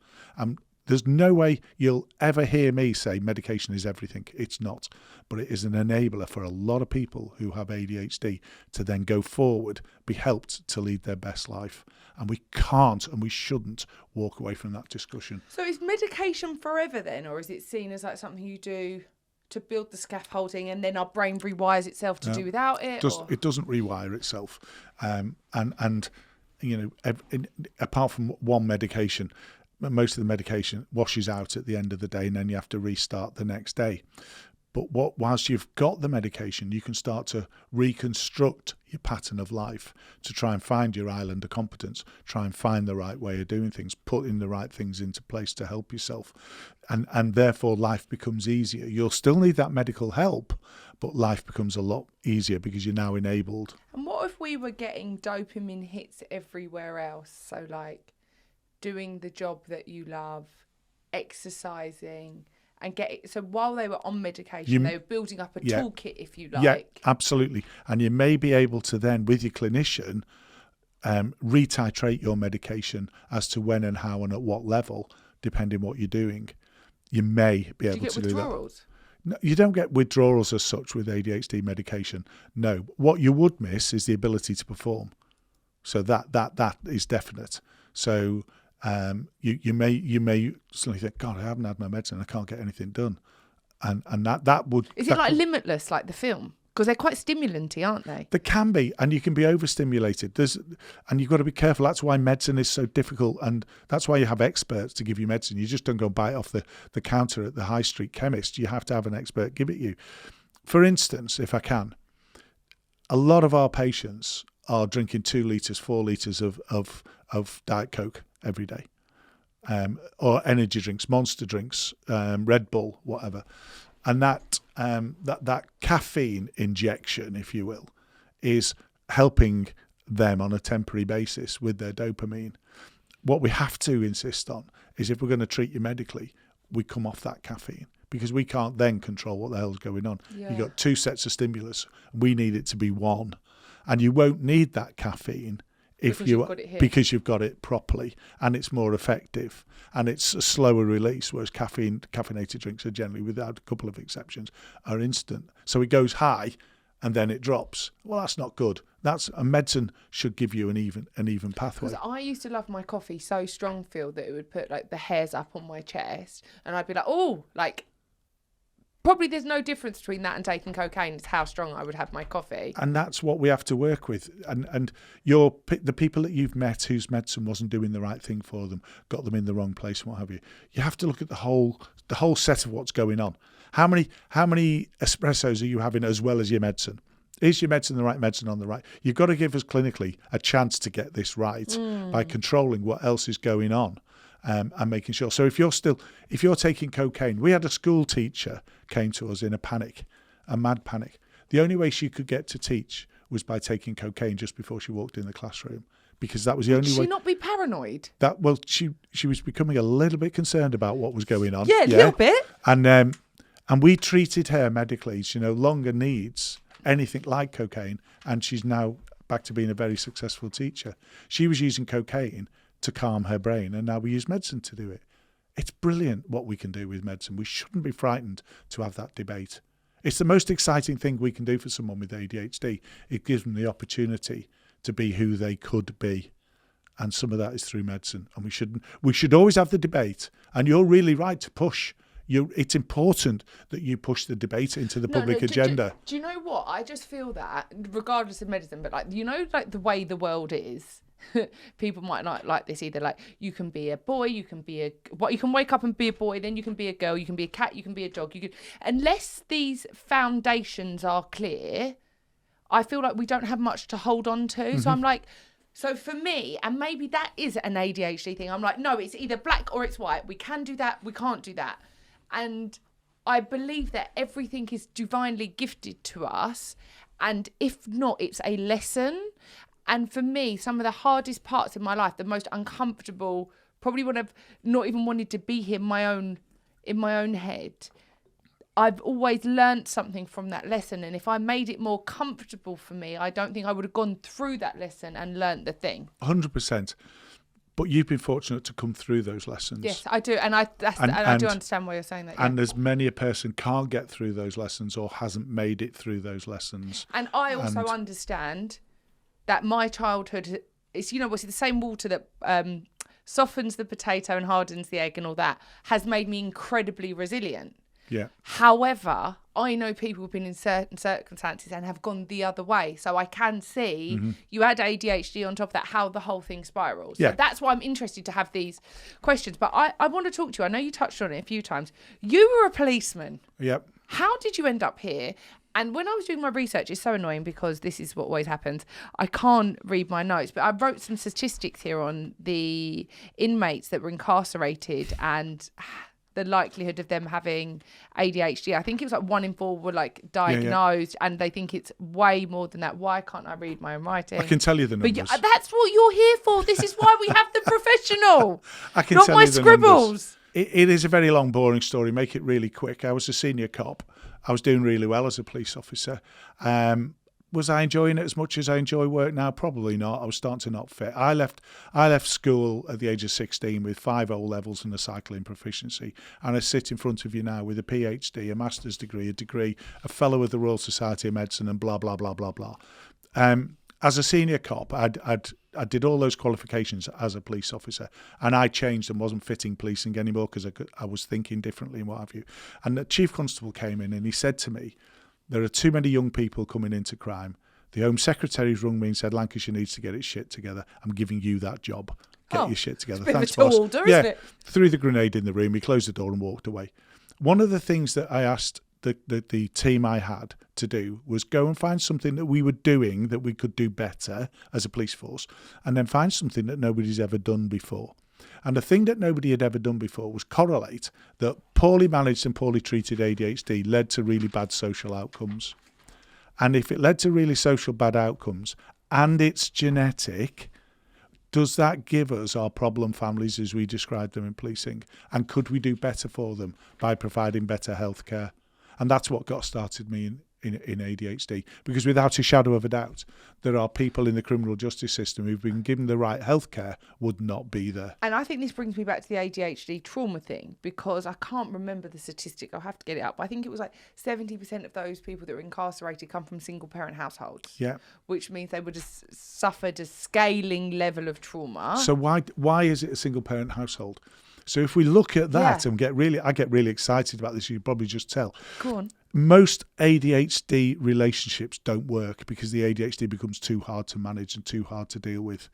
A: There's no way you'll ever hear me say medication is everything. It's not. But it is an enabler for a lot of people who have ADHD to then go forward, be helped to lead their best life. And we can't and we shouldn't walk away from that discussion.
B: So is medication forever then, or is it seen as like something you do to build the scaffolding and then our brain rewires itself to do without it?
A: It doesn't rewire itself. And you know, apart from one medication, most of the medication washes out at the end of the day and then you have to restart the next day. But whilst you've got the medication, you can start to reconstruct your pattern of life to try and find your island of competence, try and find the right way of doing things, putting the right things into place to help yourself. And therefore life becomes easier. You'll still need that medical help, but life becomes a lot easier because you're now enabled. And
B: what if we were getting dopamine hits everywhere else? So like doing the job that you love, exercising, and so while they were on medication, they were building up a toolkit, if you like.
A: Yeah, absolutely. And you may be able to then, with your clinician, retitrate your medication as to when and how and at what level, depending what you're doing. You may be able to do that. No, you don't get withdrawals as such with ADHD medication. No. What you would miss is the ability to perform. So that is definite. So you may suddenly think, God, I haven't had my medicine, I can't get anything done, and that would.
B: Is it like Limitless, like the film? Because they're quite stimulanty, aren't they? They
A: can be, and you can be overstimulated. And you've got to be careful. That's why medicine is so difficult, and that's why you have experts to give you medicine. You just don't go buy it off the counter at the high street chemist. You have to have an expert give it you. For instance, if I can, a lot of our patients are drinking 2 litres, 4 litres of Diet Coke every day, or energy drinks, Monster drinks, Red Bull, whatever, and that caffeine injection, if you will, is helping them on a temporary basis with their dopamine. What we have to insist on is if we're going to treat you medically, we come off that caffeine, because we can't then control what the hell's going on. Yeah. You've got 2 sets of stimulus. We need it to be one, and you won't need that caffeine because you've got it properly, and it's more effective, and it's a slower release, whereas caffeinated drinks are generally, without a couple of exceptions, are instant. So it goes high and then it drops. Well, that's not good. That's a medicine should give you an even pathway.
B: Because I used to love my coffee so strong, Phil, that it would put like the hairs up on my chest, and I'd be like, oh, like probably there's no difference between that and taking cocaine. It's how strong I would have my coffee.
A: And that's what we have to work with. And the people that you've met whose medicine wasn't doing the right thing for them, got them in the wrong place and what have you. You have to look at the whole set of what's going on. How many espressos are you having as well as your medicine? Is your medicine the right medicine on the right? You've got to give us clinically a chance to get this right by controlling what else is going on. And making sure. So if you're taking cocaine, we had a school teacher came to us in a mad panic. The only way she could get to teach was by taking cocaine just before she walked in the classroom, because that was the only way.
B: Should she not be paranoid?
A: She was becoming a little bit concerned about what was going on.
B: Yeah, a little bit.
A: And we treated her medically. She no longer needs anything like cocaine, and she's now back to being a very successful teacher. She was using cocaine to calm her brain, and now we use medicine to do it. It's brilliant what we can do with medicine. We shouldn't be frightened to have that debate. It's the most exciting thing we can do for someone with ADHD. It gives them the opportunity to be who they could be, and some of that is through medicine. And we should always have the debate. And you're really right to push. It's important that you push the debate into the public agenda.
B: Do you know what? I just feel that, regardless of medicine, but like the way the world is. People might not like this either. Like, you can be a boy, you can wake up and be a boy, then you can be a girl, you can be a cat, you can be a dog. Unless these foundations are clear, I feel like we don't have much to hold on to. Mm-hmm. So I'm like, so for me, and maybe that is an ADHD thing, I'm like, no, it's either black or it's white. We can do that, we can't do that. And I believe that everything is divinely gifted to us, and if not, it's a lesson. And for me, some of the hardest parts of my life, the most uncomfortable, probably when I've not even wanted to be here in my own head, I've always learnt something from that lesson. And if I made it more comfortable for me, I don't think I would have gone through that lesson and learnt the thing.
A: 100%. But you've been fortunate to come through those lessons.
B: Yes, I do. And I do understand why you're saying that. Yeah.
A: And as many a person can't get through those lessons or hasn't made it through those lessons.
B: And I also understand that my childhood is, the same water that softens the potato and hardens the egg and all that, has made me incredibly resilient.
A: Yeah.
B: However, I know people who've been in certain circumstances and have gone the other way. So I can see you add ADHD on top of that, how the whole thing spirals.
A: Yeah.
B: So that's why I'm interested to have these questions. But I want to talk to you. I know you touched on it a few times. You were a policeman.
A: Yep.
B: How did you end up here? And when I was doing my research, it's so annoying because this is what always happens. I can't read my notes, but I wrote some statistics here on the inmates that were incarcerated and the likelihood of them having ADHD. I think it was like 1 in 4 were like diagnosed, and they think it's way more than that. Why can't I read my own writing?
A: I can tell you the numbers.
B: But that's what you're here for. This is why we have the professional.
A: I can
B: not
A: tell
B: my
A: you the
B: scribbles.
A: Numbers. It is a very long, boring story. Make it really quick. I was a senior cop. I was doing really well as a police officer. Was I enjoying it as much as I enjoy work now? Probably not. I was starting to not fit. I left school at the age of 16 with 5 O levels and a cycling proficiency. And I sit in front of you now with a PhD, a master's degree, a fellow of the Royal Society of Medicine, and blah, blah, blah, blah, blah. As a senior cop, I did all those qualifications as a police officer, and I changed and wasn't fitting policing anymore because I was thinking differently and what have you. And the chief constable came in and he said to me, there are too many young people coming into crime. The Home Secretary's rung me and said, Lancashire needs to get its shit together. I'm giving you that job. Get your shit together. Thanks, boss.
B: Order, isn't it?
A: Threw the grenade in the room. He closed the door and walked away. One of the things that I asked the team I had to do was go and find something that we were doing that we could do better as a police force, and then find something that nobody's ever done before. And the thing that nobody had ever done before was correlate that poorly managed and poorly treated ADHD led to really bad social outcomes. And if it led to really social bad outcomes and it's genetic, does that give us our problem families as we describe them in policing? And could we do better for them by providing better healthcare? And that's what got started me in ADHD, because without a shadow of a doubt, there are people in the criminal justice system who've been given the right healthcare would not be there.
B: And I think this brings me back to the ADHD trauma thing, because I can't remember the statistic. I'll have to get it up. I think it was like 70% of those people that were incarcerated come from single parent households.
A: Yeah.
B: Which means they would have suffered a scaling level of trauma.
A: So why is it a single parent household? So if we look at that and I get really excited about this, you probably just tell.
B: Go on.
A: Most ADHD relationships don't work because the ADHD becomes too hard to manage and too hard to deal with.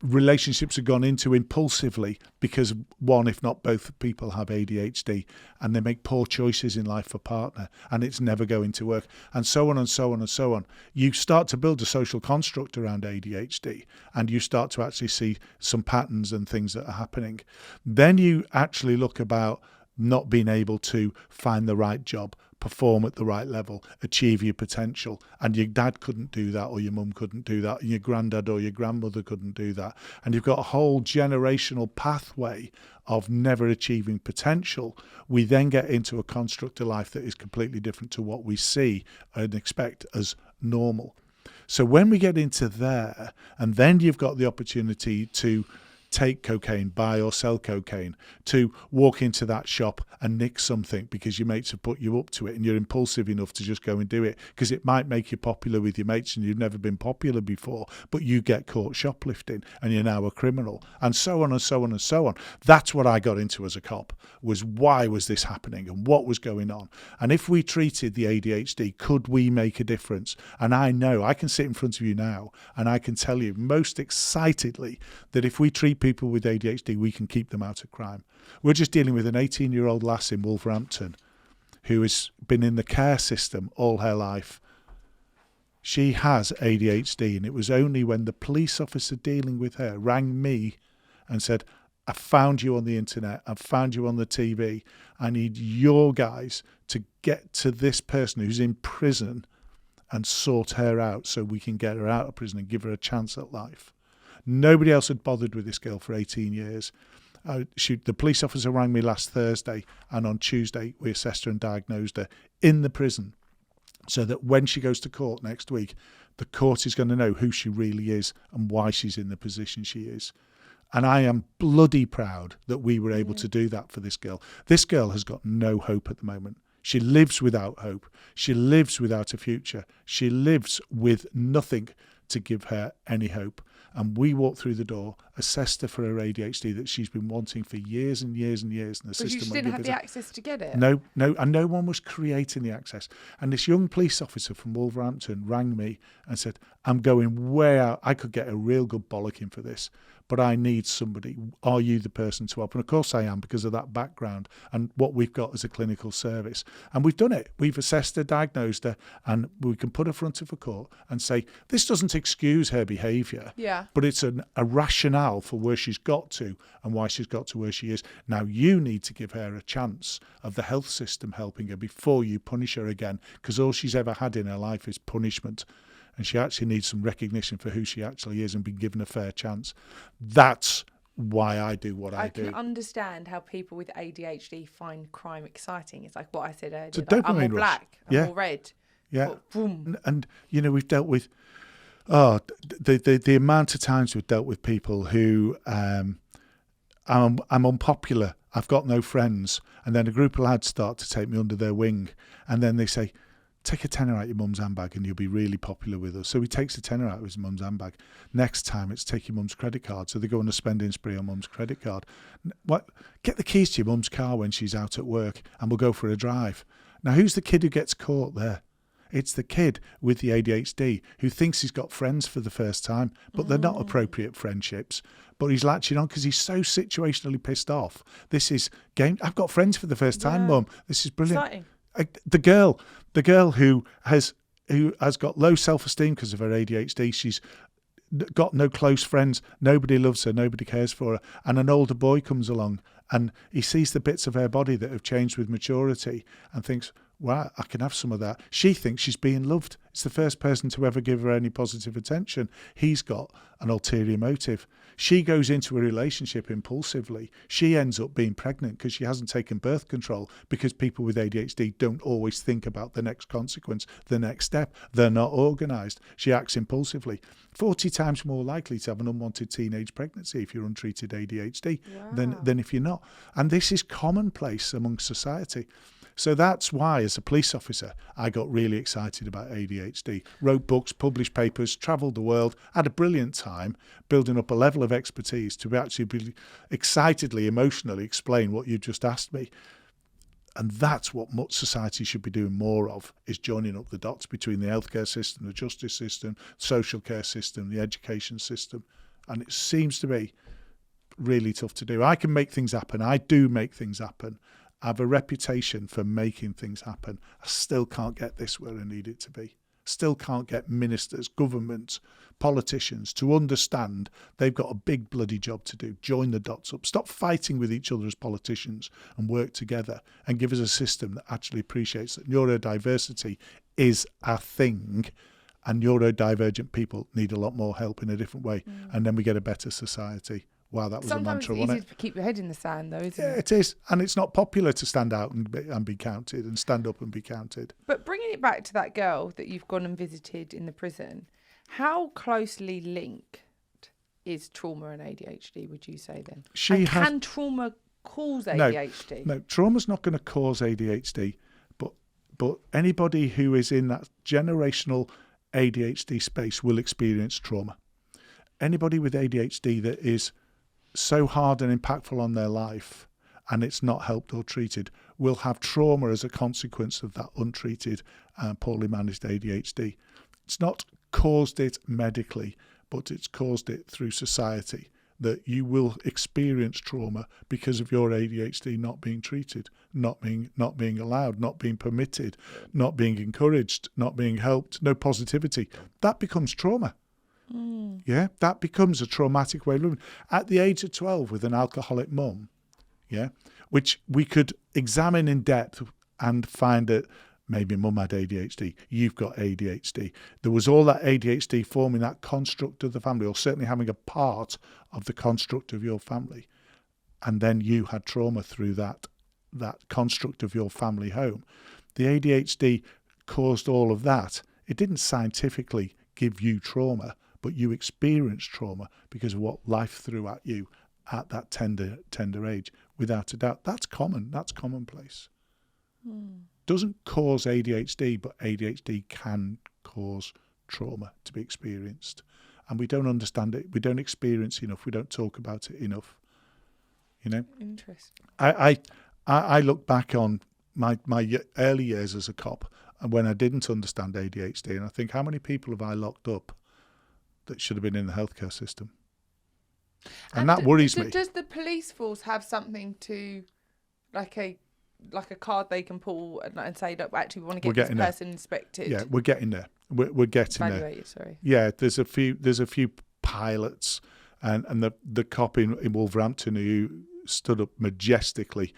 A: Relationships are gone into impulsively because one, if not both people have ADHD, and they make poor choices in life for partner, and it's never going to work, and so on and so on and so on. You start to build a social construct around ADHD, and you start to actually see some patterns and things that are happening. Then you actually look about not being able to find the right job, perform at the right level, achieve your potential, and your dad couldn't do that, or your mum couldn't do that, and your granddad or your grandmother couldn't do that, and you've got a whole generational pathway of never achieving potential. We then get into a construct of life that is completely different to what we see and expect as normal. So when we get into there, and then you've got the opportunity to take cocaine, buy or sell cocaine, to walk into that shop and nick something because your mates have put you up to it, and you're impulsive enough to just go and do it because it might make you popular with your mates and you've never been popular before, but you get caught shoplifting and you're now a criminal, and so on and so on and so on. That's what I got into as a cop, was why was this happening and what was going on? And if we treated the ADHD, could we make a difference? And I know I can sit in front of you now and I can tell you most excitedly that if we treat people with ADHD, we can keep them out of crime. We're just dealing with an 18-year-old lass in Wolverhampton who has been in the care system all her life. She has ADHD, and it was only when the police officer dealing with her rang me and said, I found you on the internet, I found you on the TV, I need your guys to get to this person who's in prison and sort her out so we can get her out of prison and give her a chance at life. Nobody else had bothered with this girl for 18 years. The police officer rang me last Thursday, and on Tuesday we assessed her and diagnosed her in the prison, so that when she goes to court next week, the court is going to know who she really is and why she's in the position she is. And I am bloody proud that we were able to do that for this girl. This girl has got no hope at the moment. She lives without hope. She lives without a future. She lives with nothing to give her any hope. And we walked through the door, assessed her for her ADHD that she's been wanting for years and years and years. And the
B: But
A: system
B: you didn't have the access to get it?
A: No, and no one was creating the access. And this young police officer from Wolverhampton rang me and said, I'm going way out. I could get a real good bollocking for this, but I need somebody. Are you the person to help? And of course I am, because of that background and what we've got as a clinical service. And we've done it. We've assessed her, diagnosed her, and we can put her front of a court and say, this doesn't excuse her behaviour, but it's a rationale for where she's got to and why she's got to where she is. Now you need to give her a chance of the health system helping her before you punish her again, because all she's ever had in her life is punishment. And she actually needs some recognition for who she actually is and be given a fair chance. That's why I do what I do.
B: I can understand how people with ADHD find crime exciting. It's like what I said earlier.
A: It's a
B: like,
A: dopamine
B: I'm more
A: rush.
B: black, I'm more red.
A: Yeah.
B: But boom.
A: And we've dealt with the amount of times we've dealt with people who I'm unpopular, I've got no friends, and then a group of lads start to take me under their wing, and then they say, take a tenner out your mum's handbag and you'll be really popular with us. So he takes a tenner out of his mum's handbag. Next time it's take your mum's credit card. So they go on a spending spree on mum's credit card. What? Get the keys to your mum's car when she's out at work and we'll go for a drive. Now who's the kid who gets caught there? It's the kid with the ADHD who thinks he's got friends for the first time, but they're not appropriate friendships. But he's latching on because he's so situationally pissed off. This is game. I've got friends for the first time, Mum. This is brilliant.
B: Exciting.
A: The girl who has got low self-esteem because of her ADHD. She's got no close friends. Nobody loves her. Nobody cares for her. And an older boy comes along and he sees the bits of her body that have changed with maturity and thinks, wow, I can have some of that. She thinks she's being loved. It's the first person to ever give her any positive attention. He's got an ulterior motive. She goes into a relationship impulsively. She ends up being pregnant because she hasn't taken birth control, because people with ADHD don't always think about the next consequence, the next step. They're not organised. She acts impulsively. 40 times more likely to have an unwanted teenage pregnancy if you're untreated ADHD than if you're not. And this is commonplace among society. So that's why, as a police officer, I got really excited about ADHD, wrote books, published papers, travelled the world, had a brilliant time building up a level of expertise to actually be excitedly, emotionally explain what you just asked me. And that's what society should be doing more of, is joining up the dots between the healthcare system, the justice system, social care system, the education system. And it seems to be really tough to do. I can make things happen. I do make things happen. I have a reputation for making things happen. I still can't get this where I need it to be. Still can't get ministers, governments, politicians to understand they've got a big bloody job to do. Join the dots up. Stop fighting with each other as politicians and work together, and give us a system that actually appreciates that neurodiversity is a thing, and neurodivergent people need a lot more help in a different way. And then we get a better society. Wow, that was
B: Sometimes
A: a mantra,
B: it's
A: wasn't
B: easy to keep your head in the sand, though, isn't
A: Yeah,
B: it?
A: it is. And it's not popular to stand out and be counted, and stand up and be counted.
B: But bringing it back to that girl that you've gone and visited in the prison, how closely linked is trauma and ADHD, would you say then? Can trauma cause ADHD?
A: No, trauma's not going to cause ADHD, but anybody who is in that generational ADHD space will experience trauma. Anybody with ADHD that is so hard and impactful on their life and it's not helped or treated will have trauma as a consequence of that untreated and poorly managed ADHD. It's not caused it medically, but it's caused it through society, that you will experience trauma because of your ADHD not being treated, not being allowed, not being permitted, not being encouraged, not being helped, no positivity. That becomes trauma. Yeah, that becomes a traumatic way of living. At the age of 12 with an alcoholic mum, yeah, which we could examine in depth and find that maybe mum had ADHD, you've got ADHD. There was all that ADHD forming that construct of the family, or certainly having a part of the construct of your family. And then you had trauma through that construct of your family home. The ADHD caused all of that. It didn't scientifically give you trauma, but you experienced trauma because of what life threw at you at that tender age, without a doubt. That's common. That's commonplace. Doesn't cause ADHD, but ADHD can cause trauma to be experienced. And we don't understand it. We don't experience enough. We don't talk about it enough. You know?
B: Interesting.
A: I look back on my early years as a cop, and when I didn't understand ADHD, and I think, how many people have I locked up that should have been in the healthcare system? And that worries me.
B: Does the police force have something to, like a card they can pull and say, look, actually, we want to get this person inspected?
A: Yeah, we're getting there. We're getting
B: Evaluated, there. Sorry.
A: Yeah, there's a few pilots, and the cop in Wolverhampton who stood up majestically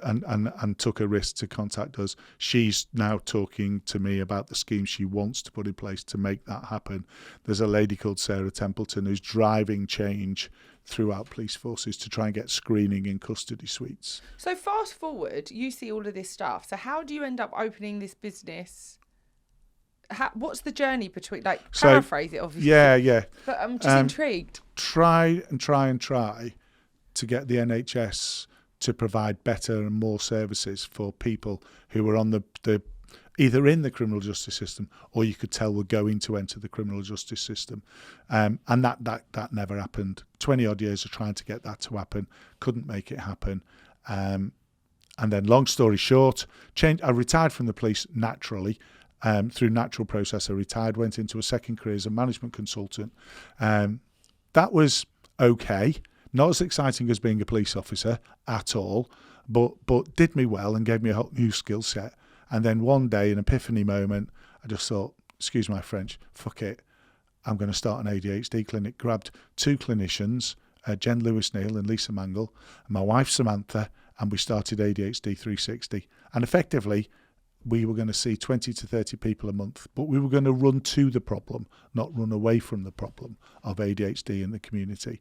A: and took a risk to contact us. She's now talking to me about the scheme she wants to put in place to make that happen. There's a lady called Sarah Templeton who's driving change throughout police forces to try and get screening in custody suites.
B: So fast forward, you see all of this stuff. So how do you end up opening this business? What's the journey between, paraphrase it, obviously.
A: Yeah.
B: But I'm just intrigued.
A: Try to get the NHS to provide better and more services for people who were on the either in the criminal justice system, or you could tell were going to enter the criminal justice system. And that never happened. 20 odd years of trying to get that to happen, couldn't make it happen. And then, long story short, I retired from the police naturally. Through natural process, I retired, went into a second career as a management consultant. That was okay. Not as exciting as being a police officer at all, but did me well and gave me a whole new skill set. And then one day, an epiphany moment, I just thought, excuse my French, fuck it, I'm going to start an ADHD clinic. Grabbed two clinicians, Jen Lewis-Neal and Lisa Mangle, and my wife Samantha, and we started ADHD 360. And effectively, we were going to see 20 to 30 people a month, but we were going to run to the problem, not run away from the problem of ADHD in the community.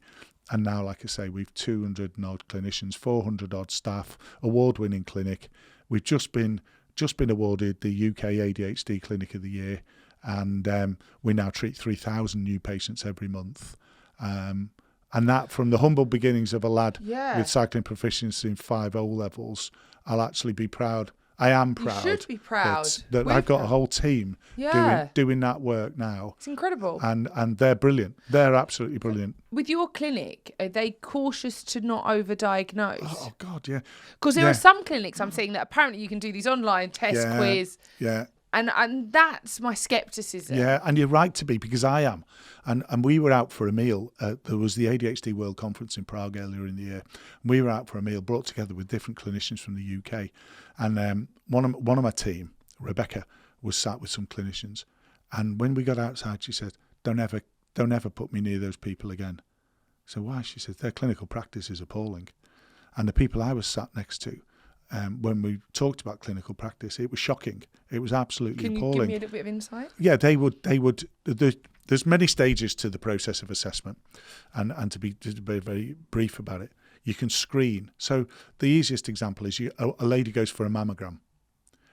A: And now, like I say, we've 200 and odd clinicians, 400 odd staff, award-winning clinic. We've just been awarded the UK ADHD Clinic of the Year, and we now treat 3,000 new patients every month. And that, from the humble beginnings of a lad with cycling proficiency in 5 O levels, I'll actually be proud. I am proud.
B: You should be proud.
A: That I've got a whole team doing that work now.
B: It's incredible.
A: And they're brilliant. They're absolutely brilliant.
B: With your clinic, are they cautious to not overdiagnose?
A: Oh God, yeah.
B: Because there are some clinics I'm seeing that apparently you can do these online test quiz.
A: Yeah.
B: And that's my scepticism.
A: Yeah, and you're right to be, because I am. And we were out for a meal. There was the ADHD World Conference in Prague earlier in the year. We were out for a meal, brought together with different clinicians from the UK. And one of my team, Rebecca, was sat with some clinicians. And when we got outside, she said, don't ever put me near those people again. So why? She said, their clinical practice is appalling. And the people I was sat next to, when we talked about clinical practice, it was shocking. It was absolutely appalling.
B: Can you give me a little bit of insight?
A: Yeah, they would. There's many stages to the process of assessment, and to be very brief about it, you can screen. So the easiest example is a lady goes for a mammogram,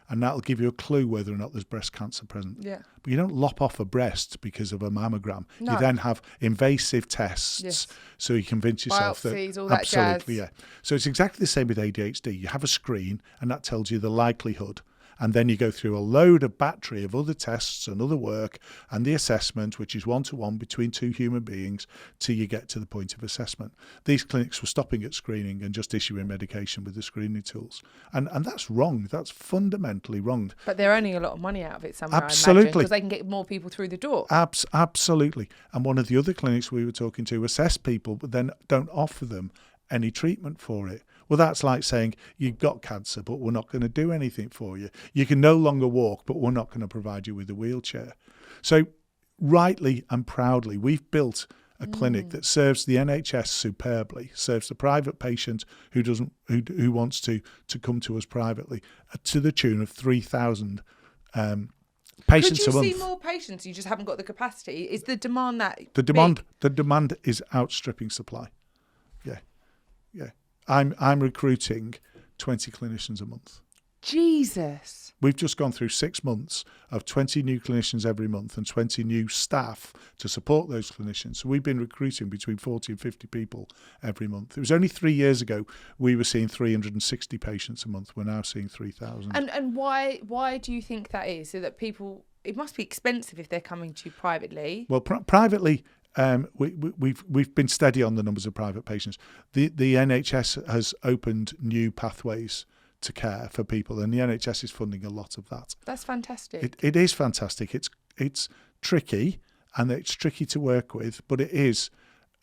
A: and that'll give you a clue whether or not there's breast cancer present.
B: Yeah.
A: But you don't lop off a breast because of a mammogram.
B: No.
A: You then have invasive tests, so you convince yourself
B: biopsies,
A: that
B: all that
A: absolutely,
B: jazz.
A: yeah. So it's exactly the same with ADHD. You have a screen, and that tells you the likelihood. And then you go through a load of battery of other tests and other work and the assessment, which is one-to-one between 2 human beings, till you get to the point of assessment. These clinics were stopping at screening and just issuing medication with the screening tools. And that's wrong. That's fundamentally wrong.
B: But they're earning a lot of money out of it somewhere,
A: Absolutely.
B: because they can get more people through the door.
A: Absolutely. And one of the other clinics we were talking to assess people, but then don't offer them any treatment for it. Well, that's like saying you've got cancer, but we're not going to do anything for you. You can no longer walk, but we're not going to provide you with a wheelchair. So rightly and proudly, we've built a clinic that serves the NHS superbly, serves the private patient who wants to come to us privately, to the tune of 3,000 patients a month.
B: Could you see more patients? You just haven't got the capacity. Is the demand that
A: the demand is outstripping supply. Yeah. I'm recruiting 20 clinicians a month.
B: Jesus.
A: We've just gone through 6 months of 20 new clinicians every month and 20 new staff to support those clinicians. So we've been recruiting between 40 and 50 people every month. It was only 3 years ago we were seeing 360 patients a month. We're now seeing 3,000.
B: And why do you think that is? So that people, it must be expensive if they're coming to you privately.
A: Well, privately, we've been steady on the numbers of private patients. The NHS has opened new pathways to care for people, and the NHS is funding a lot of that.
B: That's fantastic.
A: It is fantastic. It's tricky, and it's tricky to work with, but it is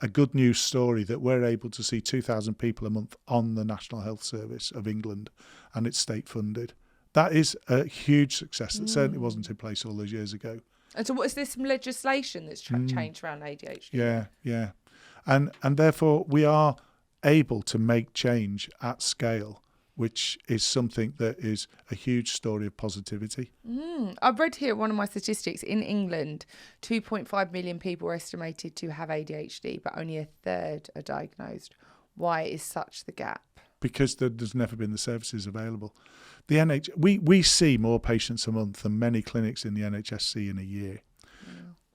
A: a good news story that we're able to see 2,000 people a month on the National Health Service of England, and it's state funded. That is a huge success that certainly wasn't in place all those years ago.
B: And so what is there some legislation that's changed around ADHD?
A: Yeah. And therefore we are able to make change at scale, which is something that is a huge story of positivity.
B: I've read here one of my statistics. In England, 2.5 million people are estimated to have ADHD, but only a third are diagnosed. Why is such the gap?
A: Because there's never been the services available. The we see more patients a month than many clinics in the NHS see in a year.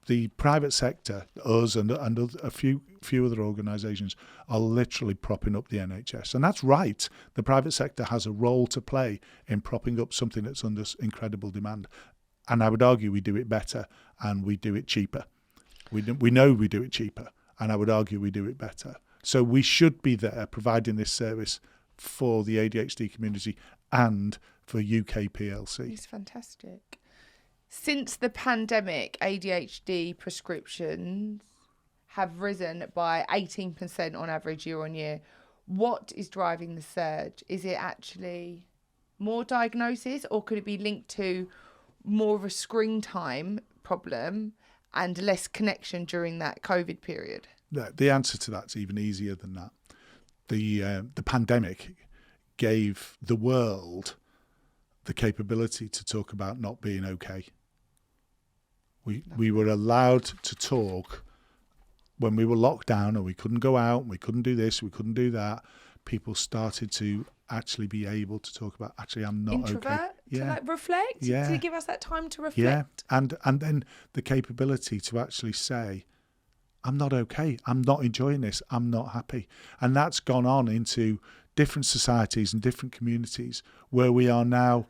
A: The private sector, us and a few other organisations, are literally propping up the NHS. And that's right. The private sector has a role to play in propping up something that's under incredible demand. And I would argue we do it better and we do it cheaper. We know we do it cheaper, and I would argue we do it better. So we should be there providing this service for the ADHD community and for UK PLC.
B: It's fantastic. Since the pandemic, ADHD prescriptions have risen by 18% on average year on year. What is driving the surge? Is it actually more diagnoses, or could it be linked to more of a screen time problem and less connection during that COVID period?
A: The answer to that's even easier than that. The pandemic gave the world the capability to talk about not being okay. We were allowed to talk when we were locked down and we couldn't go out, we couldn't do this, we couldn't do that. People started to actually be able to talk about, actually, I'm not okay.
B: Introvert, to like reflect,
A: Yeah.
B: to give us that time to reflect.
A: Yeah, and then the capability to actually say, I'm not okay, I'm not enjoying this, I'm not happy. And that's gone on into different societies and different communities where we are now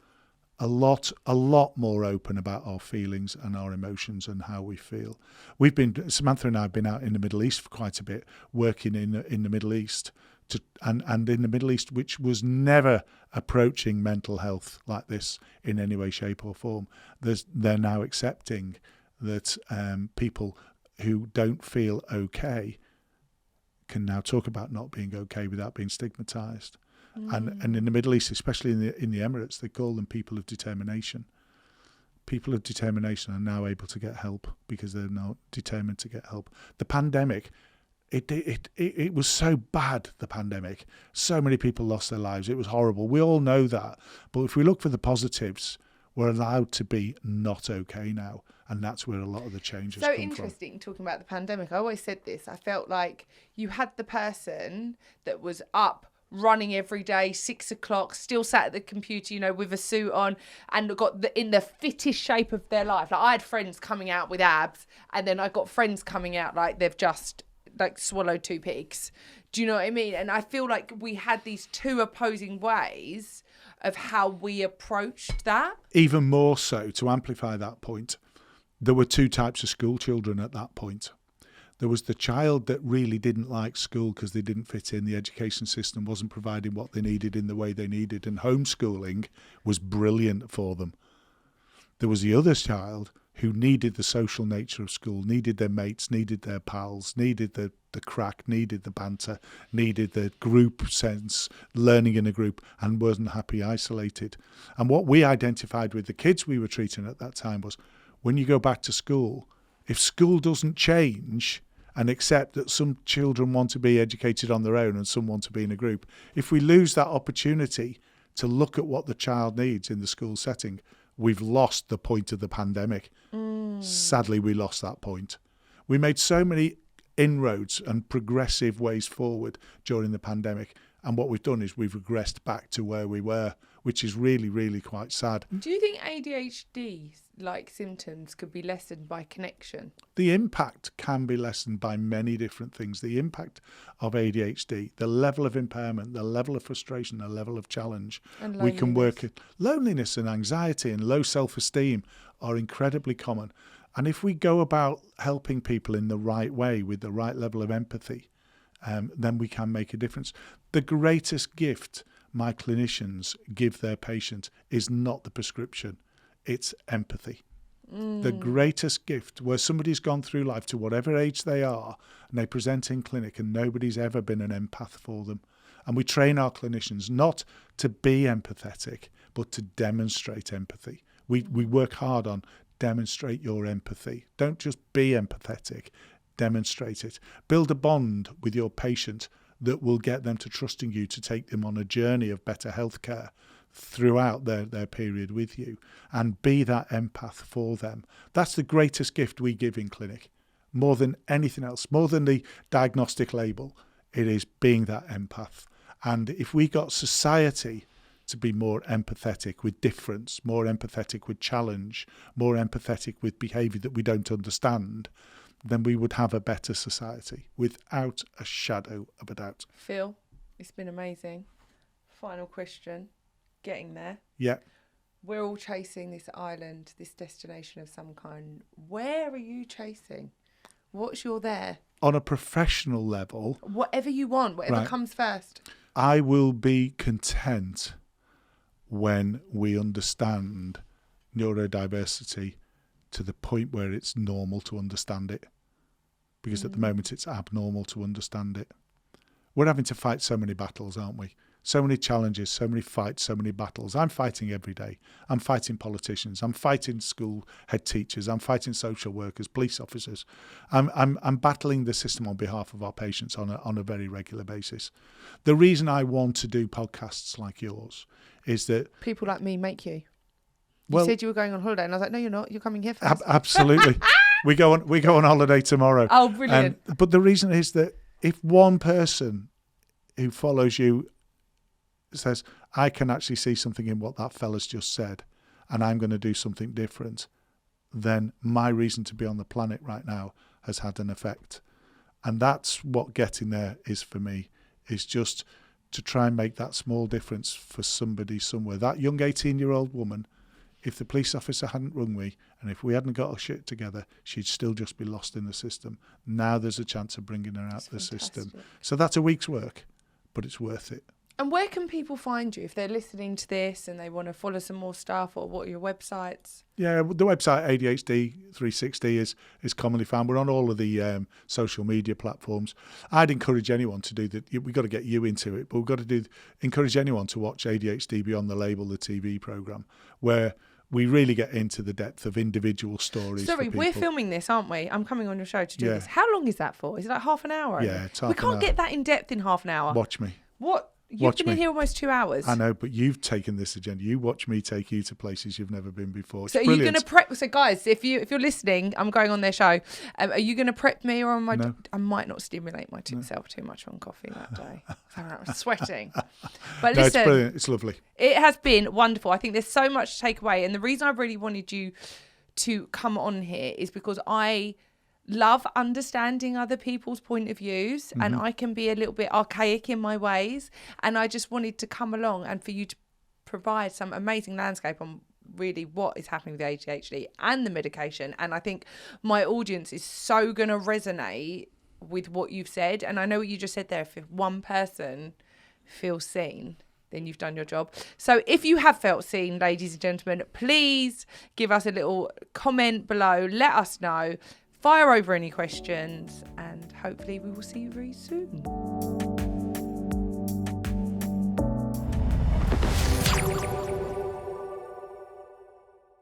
A: a lot more open about our feelings and our emotions and how we feel. Samantha and I have been out in the Middle East for quite a bit, working in the Middle East, and in the Middle East, which was never approaching mental health like this in any way, shape or form. They're now accepting that people who don't feel okay can now talk about not being okay without being stigmatized. And in the Middle East, especially in the Emirates, they call them people of determination. People of determination are now able to get help because they're now determined to get help. The pandemic, it was so bad, the pandemic. So many people lost their lives. It was horrible. We all know that. But if we look for the positives, we're allowed to be not okay now. And that's where a lot of the changes come from.
B: So interesting, talking about the pandemic. I always said this. I felt like you had the person that was up, running every day, 6 o'clock, still sat at the computer, with a suit on, and got in the fittest shape of their life. Like, I had friends coming out with abs, and then I got friends coming out like they've just swallowed 2 pigs. Do you know what I mean? And I feel like we had these two opposing ways of how we approached that.
A: Even more so, to amplify that point, there were 2 types of school children at that point. There was the child that really didn't like school because they didn't fit in. The education system wasn't providing what they needed in the way they needed, and homeschooling was brilliant for them. There was the other child who needed the social nature of school, needed their mates, needed their pals, needed the crack, needed the banter, needed the group sense, learning in a group, and wasn't happy isolated. And what we identified with the kids we were treating at that time was, when you go back to school, if school doesn't change and accept that some children want to be educated on their own and some want to be in a group, if we lose that opportunity to look at what the child needs in the school setting, we've lost the point of the pandemic. Sadly, we lost that point. We made so many inroads and progressive ways forward during the pandemic, and what we've done is we've regressed back to where we were, which is really, really quite sad.
B: Do you think ADHD symptoms could be lessened by connection?
A: The impact can be lessened by many different things. The impact of ADHD, the level of impairment, the level of frustration, the level of challenge.
B: And
A: we can work it. Loneliness and anxiety and low self-esteem are incredibly common. And if we go about helping people in the right way with the right level of empathy, then we can make a difference. The greatest gift my clinicians give their patient is not the prescription, it's empathy. The greatest gift, where somebody's gone through life to whatever age they are, and they present in clinic and nobody's ever been an empath for them. And we train our clinicians not to be empathetic, but to demonstrate empathy. We work hard on demonstrate your empathy. Don't just be empathetic, demonstrate it. Build a bond with your patient that will get them to trusting you to take them on a journey of better healthcare throughout their period with you, and be that empath for them. That's the greatest gift we give in clinic, more than anything else, more than the diagnostic label. It is being that empath. And if we got society to be more empathetic with difference, more empathetic with challenge, more empathetic with behaviour that we don't understand, then we would have a better society, without a shadow of a doubt.
B: Phil, it's been amazing. Final question. Getting there.
A: Yeah.
B: We're all chasing this island, this destination of some kind. Where are you chasing? What's your there?
A: On a professional level.
B: Whatever you want, whatever comes first.
A: I will be content when we understand neurodiversity to the point where it's normal to understand it. Because at the moment it's abnormal to understand it. We're having to fight so many battles, aren't we? So many challenges, so many fights, so many battles. I'm fighting every day. I'm fighting politicians. I'm fighting school head teachers. I'm fighting social workers, police officers. I'm battling the system on behalf of our patients on a very regular basis. The reason I want to do podcasts like yours is that
B: people like me make you. You said you were going on holiday, and I was like, no, you're not. You're coming here first.
A: Absolutely. We go on holiday tomorrow.
B: Oh, brilliant.
A: But the reason is that if one person who follows you says, I can actually see something in what that fella's just said, and I'm going to do something different, then my reason to be on the planet right now has had an effect. And that's what getting there is for me, is just to try and make that small difference for somebody somewhere. That young 18-year-old woman, if the police officer hadn't rung me and if we hadn't got our shit together, she'd still just be lost in the system. Now there's a chance of bringing her out of the system. So that's a week's work, but it's worth it.
B: And where can people find you if they're listening to this and they want to follow some more stuff, or what are your websites? Yeah,
A: the website ADHD 360 is commonly found. We're on all of the social media platforms. I'd encourage anyone to do that. We've got to get you into it, but we've got to encourage anyone to watch ADHD Beyond the Label, the TV programme, where we really get into the depth of individual stories.
B: Sorry, we're filming this, aren't we? I'm coming on your show to do this. How long is that for? Is it like half an hour?
A: Yeah, it's half an hour.
B: We can't get that in depth in half an hour.
A: Watch me.
B: What? You've been in here almost 2 hours.
A: I know, but you've taken this agenda. You watch me take you to places you've never been before. It's
B: so are you going to prep? So guys, if you're listening, I'm going on their show. Are you going to prep me, or
A: No.
B: I might not stimulate myself too much on coffee that day. I'm sweating. But listen,
A: it's brilliant. It's lovely.
B: It has been wonderful. I think there's so much to take away, and the reason I really wanted you to come on here is because I love understanding other people's point of views, and I can be a little bit archaic in my ways, and I just wanted to come along and for you to provide some amazing landscape on really what is happening with ADHD and the medication. And I think my audience is so going to resonate with what you've said, and I know what you just said there, if one person feels seen, then you've done your job. So if you have felt seen, ladies and gentlemen, please give us a little comment below, let us know. Fire over any questions, and hopefully we will see you very soon.